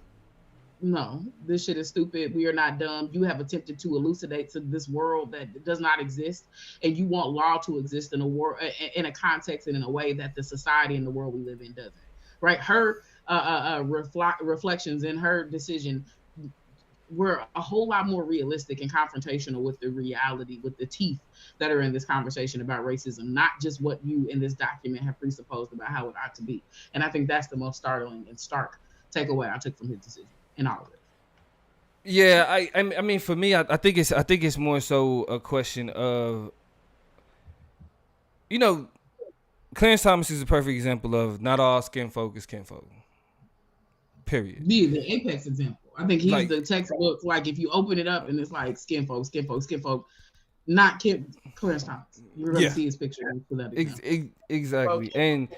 no, this shit is stupid. We are not dumb. You have attempted to elucidate to this world that does not exist, and you want law to exist in a world, in a context and in a way that the society and the world we live in doesn't. Right? Her reflections in her decision were a whole lot more realistic and confrontational with the reality, with the teeth that are in this conversation about racism, not just what you in this document have presupposed about how it ought to be. And I think that's the most startling and stark takeaway I took from his decision in all of it. Yeah, I mean, for me, I think it's more so a question of, Clarence Thomas is a perfect example of not all skin folk is kinfolk. Period. The apex example. I think he's the textbook. Like if you open it up and it's like skin folk, not Clarence Thomas. You're going to see his picture for that example. Exactly. And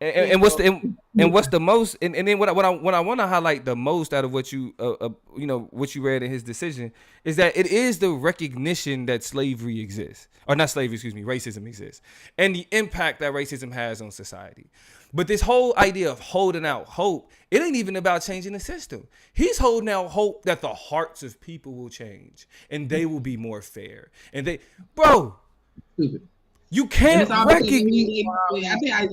And what's the most and then what I want to highlight the most out of what you what you read in his decision is that it is the recognition that slavery exists, or not slavery, excuse me, racism exists, and the impact that racism has on society. But this whole idea of holding out hope, it ain't even about changing the system. He's holding out hope that the hearts of people will change and they will be more fair. And bro, Stupid. You can't recognize.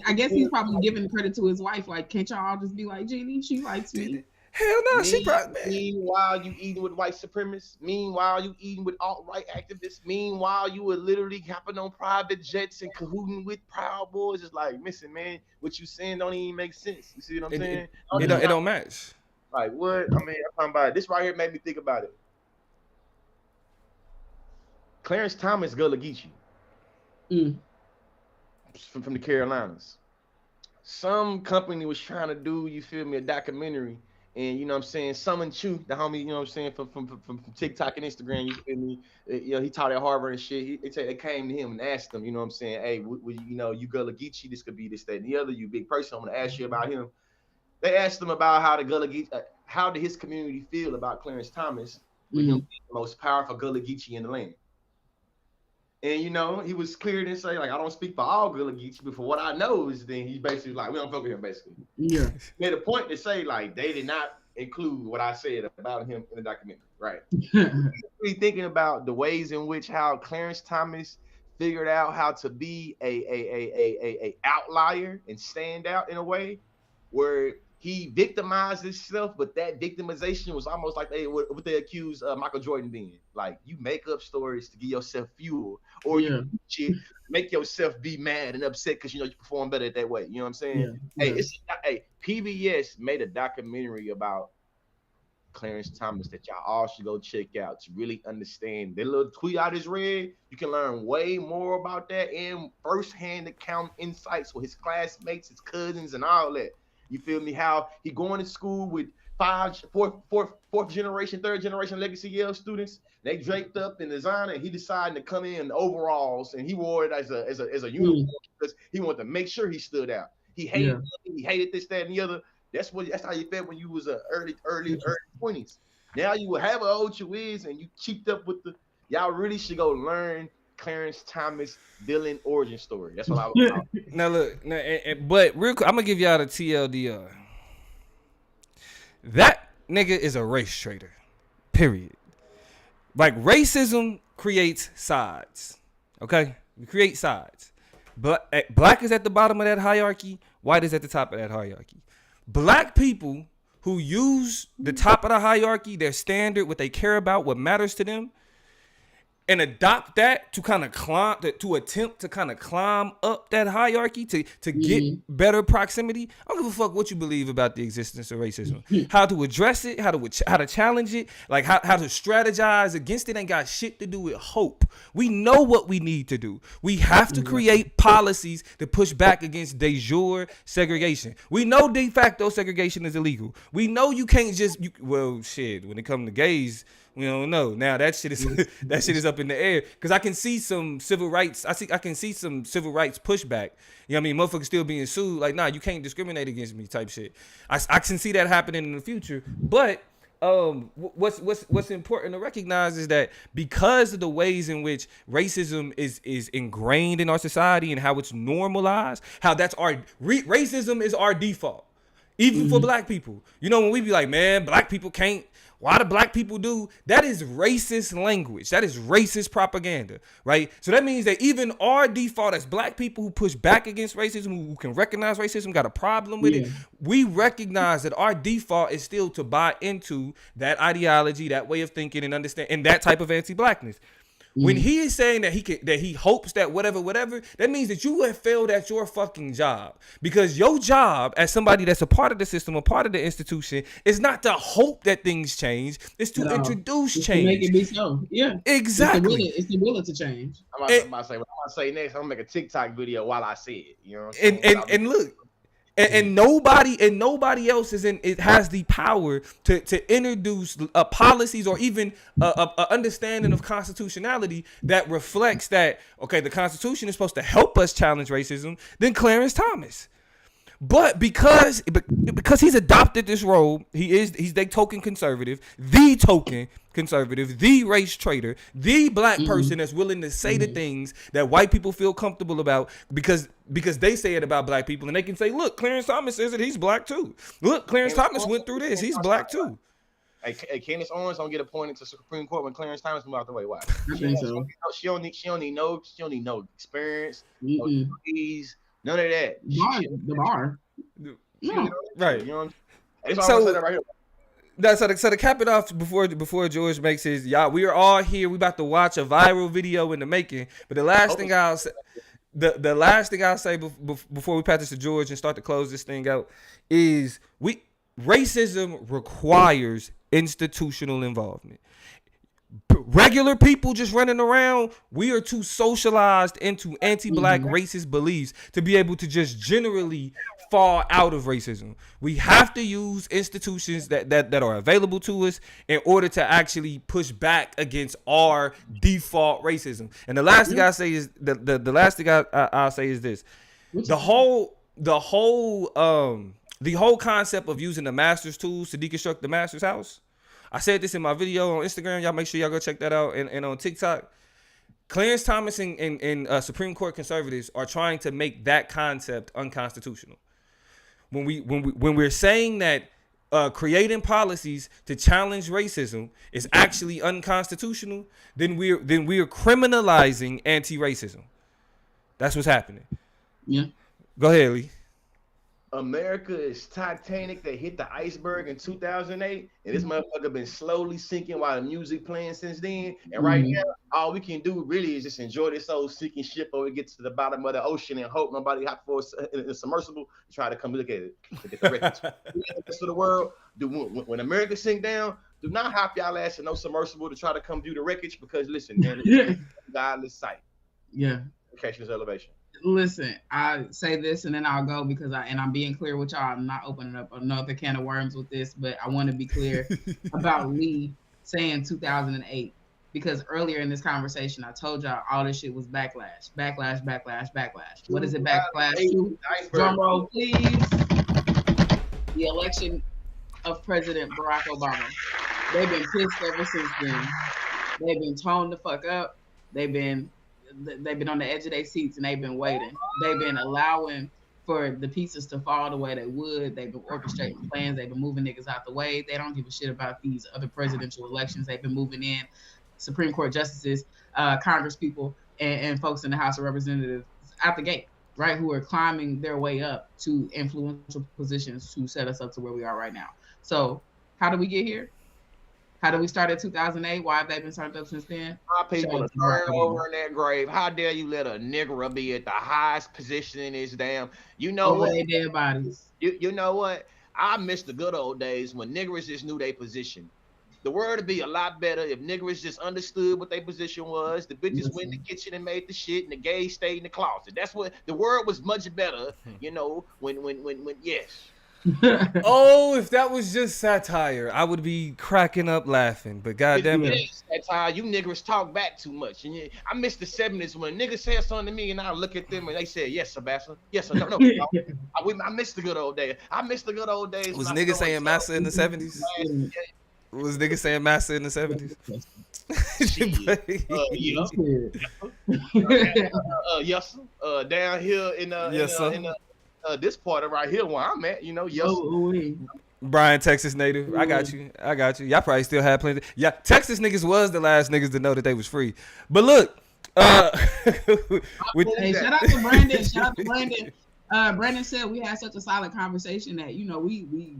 I guess he's probably giving credit to his wife. Like, can't y'all just be like, Jeannie? She likes me. Hell no, she probably. Meanwhile, you eating with white supremacists. Meanwhile, you eating with alt-right activists. Meanwhile, you were literally hopping on private jets and cahooting with Proud Boys. It's like, listen, man, what you saying don't even make sense. You see what I'm saying? It don't match. Like what? I mean, I'm talking about this right here. Made me think about it. Clarence Thomas Gullah Geechee. From the Carolinas. Some company was trying to do, you feel me, a documentary, and you know what I'm saying, Summon Chu, the homie, you know what I'm saying, from TikTok and Instagram, you feel me, he taught at Harvard and shit. They came to him and asked him, you know what I'm saying, hey, you Gullah Geechee, this could be this, that, and the other, you big person, I'm gonna ask you about him. They asked him about how the Gullah Geechee, how did his community feel about Clarence Thomas, with him being the most powerful Gullah Geechee in the land. And he was clear to say, like, I don't speak for all Gullah Geechee, but for what I know is then he basically like, we don't fuck with him, basically. Yeah. Made a point to say, like, they did not include what I said about him in the documentary, right? Really thinking about the ways in which how Clarence Thomas figured out how to be a outlier and stand out in a way where he victimized himself, but that victimization was almost like what they accused Michael Jordan being. Like, you make up stories to give yourself fuel, or you make yourself be mad and upset because you perform better that way. You know what I'm saying? Yeah. Hey, PBS made a documentary about Clarence Thomas that y'all all should go check out to really understand. That little tweet I just read, you can learn way more about that and firsthand account insights with his classmates, his cousins, and all that. You feel me? How he going to school with fourth generation, third generation legacy Yale students. They draped up in designer, and he decided to come in overalls, and he wore it as a uniform because he wanted to make sure he stood out. He hated this, that, and the other. That's how you felt when you was early 20s. Now you will have an old you is, and you cheeked up with y'all really should go learn Clarence Thomas villain origin story. That's what I was talking. Now look, but real quick, I'm gonna give y'all the TLDR. That nigga is a race traitor. Period. Like, racism creates sides. Okay? We create sides. Black is at the bottom of that hierarchy. White is at the top of that hierarchy. Black people who use the top of the hierarchy, their standard, what they care about, what matters to them, and adopt that to kind of climb, to attempt to kind of climb up that hierarchy to get better proximity. I don't give a fuck what you believe about the existence of racism. How to address it, how to challenge it, like how to strategize against it ain't got shit to do with hope. We know what we need to do. We have to create policies to push back against de jure segregation. We know de facto segregation is illegal. We know you can't just, when it comes to gays, we don't know. Now that shit is up in the air, because I can see some civil rights. I can see some civil rights pushback. You know what I mean? Motherfuckers still being sued. Like, nah, you can't discriminate against me type shit. I can see that happening in the future. But what's important to recognize is that because of the ways in which racism is ingrained in our society and how it's normalized, how that's racism is our default, even for black people. When we be like, man, black people can't. Why do black people do? That is racist language. That is racist propaganda, right? So that means that even our default as black people who push back against racism, who can recognize racism, got a problem with it. We recognize that our default is still to buy into that ideology, that way of thinking and understand, and that type of anti-blackness. When he is saying that he hopes that whatever, that means that you have failed at your fucking job. Because your job as somebody that's a part of the system, a part of the institution, is not to hope that things change. It's to introduce change. To make it be so. Yeah. Exactly. It's the will to change. I'm about to say what I'm gonna say next. I'm gonna make a TikTok video while I say it. You know what I'm saying? And look. And nobody else has the power to introduce policies or even a understanding of constitutionality that reflects that, okay, the Constitution is supposed to help us challenge racism, than Clarence Thomas. But because he's adopted this role, he's the token conservative, the race traitor, the black person that's willing to say the things that white people feel comfortable about because they say it about black people, and they can say, look, Clarence Thomas says that he's black too. Look, Clarence Thomas went through this. He's black too. Hey, Candace Owens don't get appointed to Supreme Court when Clarence Thomas move out the way. Why? She don't need no experience, no degrees, none of that. The bar. No. Right. You know what I'm saying? So, that right here. So to cap it off before George makes his, y'all, we are all here. We about to watch a viral video in the making. But the last thing I'll say, the last thing I'll say before we pass this to George and start to close this thing out is racism requires institutional involvement. Regular people just running around, we are too socialized into anti-black racist beliefs to be able to just generally fall out of racism. We have to use institutions that are available to us in order to actually push back against our default racism. And the last thing I say is the last thing I'll say is this: the whole concept of using the master's tools to deconstruct the master's house. I said this in my video on Instagram. Y'all make sure y'all go check that out. And on TikTok, Clarence Thomas and Supreme Court conservatives are trying to make that concept unconstitutional. When we're saying that creating policies to challenge racism is actually unconstitutional, then we're criminalizing anti-racism. That's what's happening. Yeah. Go ahead, Lee. America is Titanic that hit the iceberg in 2008, and this motherfucker been slowly sinking while the music playing since then. And right now, all we can do really is just enjoy this old sinking ship or we get to the bottom of the ocean and hope nobody hop for a submersible to try to come look at it. To get the wreckage. The rest of the world, when America sink down, do not hop y'all ass in no submersible to try to come do the wreckage because listen, man, it's a godless sight. Yeah. Occasional elevation. Listen, I say this and then I'll go because I'm being clear with y'all. I'm not opening up another can of worms with this, but I want to be clear about Lee saying 2008 because earlier in this conversation, I told y'all all this shit was backlash. What is it backlash to? Drum roll, please. The election of President Barack Obama. They've been pissed ever since then. They've been toned the fuck up. They've been on the edge of their seats and they've been waiting. They've been allowing for the pieces to fall the way they would. They've been orchestrating plans. They've been moving niggas out the way. They don't give a shit about these other presidential elections. They've been moving in Supreme Court justices, Congress people, and folks in the House of Representatives out the gate, right? Who are climbing their way up to influential positions to set us up to where we are right now. So how did we get here? How did we start at 2008? Why have they been started up since then? My people are turning over in that grave. How dare you let a nigger be at the highest position in this damn? You know what? Dead bodies. You know what? I miss the good old days when niggers just knew their position. The world would be a lot better if niggers just understood what their position was. The bitches went in the kitchen and made the shit, and the gays stayed in the closet. That's what the world was much better. You know when yes. Oh, if that was just satire, I would be cracking up laughing. But goddamn it, satire, you niggers talk back too much. And I miss the 70s when niggas said something to me and I look at them and they said, "Yes, Sebastian. Yes, or no." I miss the good old days. I miss the good old days. Was niggas saying massa in the 70s? Was niggas saying massa in the 70s? Yes. Down here in this part of right here where I'm at, you know, Brian, Texas native. I got you. Y'all probably still have plenty. Yeah, Texas niggas was the last niggas to know that they was free. But look, hey, shout out to Brandon. Brandon said we had such a solid conversation that, you know, we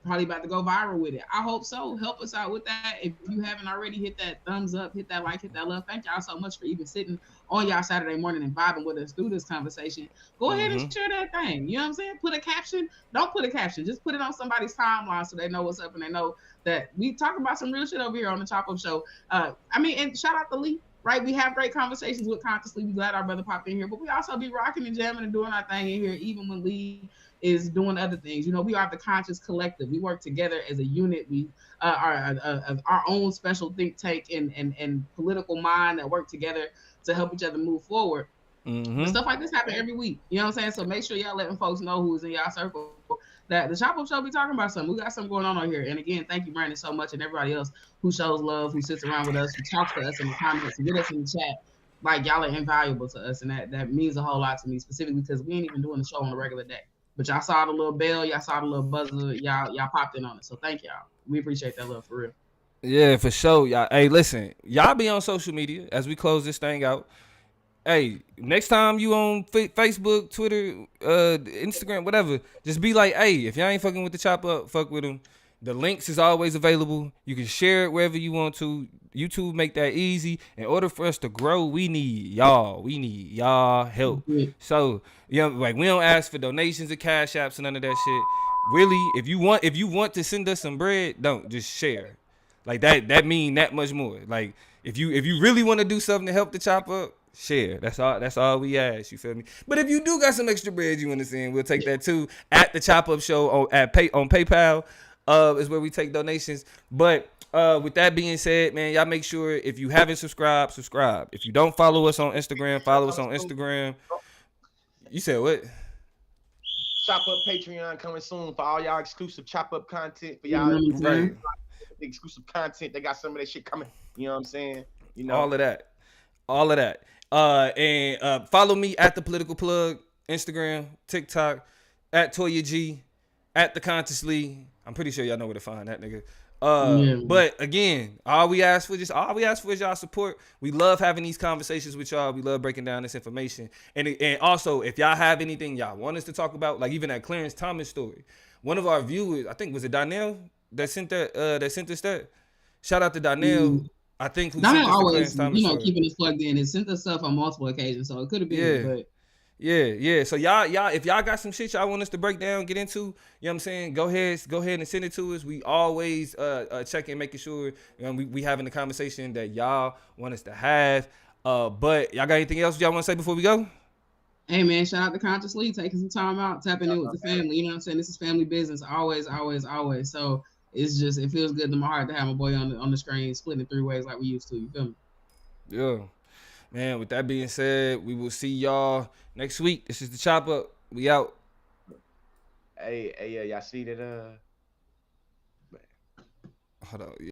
probably about to go viral with it. I hope so. Help us out with that. If you haven't already, hit that thumbs up, hit that like, hit that love. Thank y'all so much for even sitting on y'all Saturday morning and vibing with us through this conversation. Go ahead and share that thing. You know what I'm saying? Put a caption. Don't put a caption. Just put it on somebody's timeline so they know what's up and they know that we talk about some real shit over here on the Chop Up Show. And shout out to Lee. Right, we have great conversations with Consciously. We glad our brother popped in here, but we also be rocking and jamming and doing our thing in here, even when Lee is doing other things. You know, we are the Conscious Collective. We work together as a unit. We are our own special think tank and political mind that work together to help each other move forward. But Mm-hmm. stuff like this happen every week. You know what I'm saying? So make sure y'all letting folks know who's in y'all circle that the Chop Up Show be talking about something. We got something going on here. And again, thank you, Brandon, so much, and everybody else who shows love, who sits around with us, who talks to us in the comments, with us in the chat. Like y'all are invaluable to us, and that means a whole lot to me, specifically because we ain't even doing the show on a regular day. But y'all saw the little bell, y'all saw the little buzzer, y'all popped in on it. So thank y'all. We appreciate that love for real. Yeah, for sure, y'all. Hey, listen, y'all be on social media as we close this thing out. Hey, next time you on Facebook, Twitter, Instagram, whatever, just be like, hey, if y'all ain't fucking with the Chop Up, fuck with them. The links is always available. You can share it wherever you want to. YouTube make that easy. In order for us to grow, we need y'all. We need y'all help. So, like we don't ask for donations or cash apps and none of that shit. Really, if you want to send us some bread, don't just share. Like that mean that much more. Like if you really want to do something to help the Chop Up, share. That's all we ask. You feel me? But if you do got some extra bread you want to send, we'll take that too at the Chop Up Show on PayPal. Is where we take donations. But with that being said, man, y'all make sure if you haven't subscribed, subscribe. If you don't follow us on Instagram, follow us on Instagram. You said what? Chop Up Patreon coming soon for all y'all exclusive Chop Up content for You know y'all what I'm saying? Right. exclusive content. They got some of that shit coming. You know what I'm saying? You know. All of that. All of that. And follow me at the Political Plug, Instagram, TikTok, at Toya G, at the Consciously. I'm pretty sure y'all know where to find that nigga. Yeah. But again, all we ask for is y'all support. We love having these conversations with y'all. We love breaking down this information. And also, if y'all have anything y'all want us to talk about, like even that Clarence Thomas story, one of our viewers, I think was it Donnell that sent us that. Shout out to Donnell. Mm. I think who Donnell sent us the always, Clarence Thomas story. keeping us plugged in. It sent us stuff on multiple occasions, so it could have been, Yeah. but Yeah. So y'all, if y'all got some shit y'all want us to break down, get into, you know what I'm saying? Go ahead and send it to us. We always checking, making sure we having the conversation that y'all want us to have. But y'all got anything else y'all want to say before we go? hey man, shout out to Conscious Lee taking some time out, tapping in with the family. You know what I'm saying? This is family business, always, always, always. So it's just it feels good to my heart to have my boy on the screen, splitting it 3 ways like we used to. You feel me? Yeah. Man, with that being said, we will see y'all next week. This is the Chop Up. We out. Hey, yeah, y'all see that? Hold on.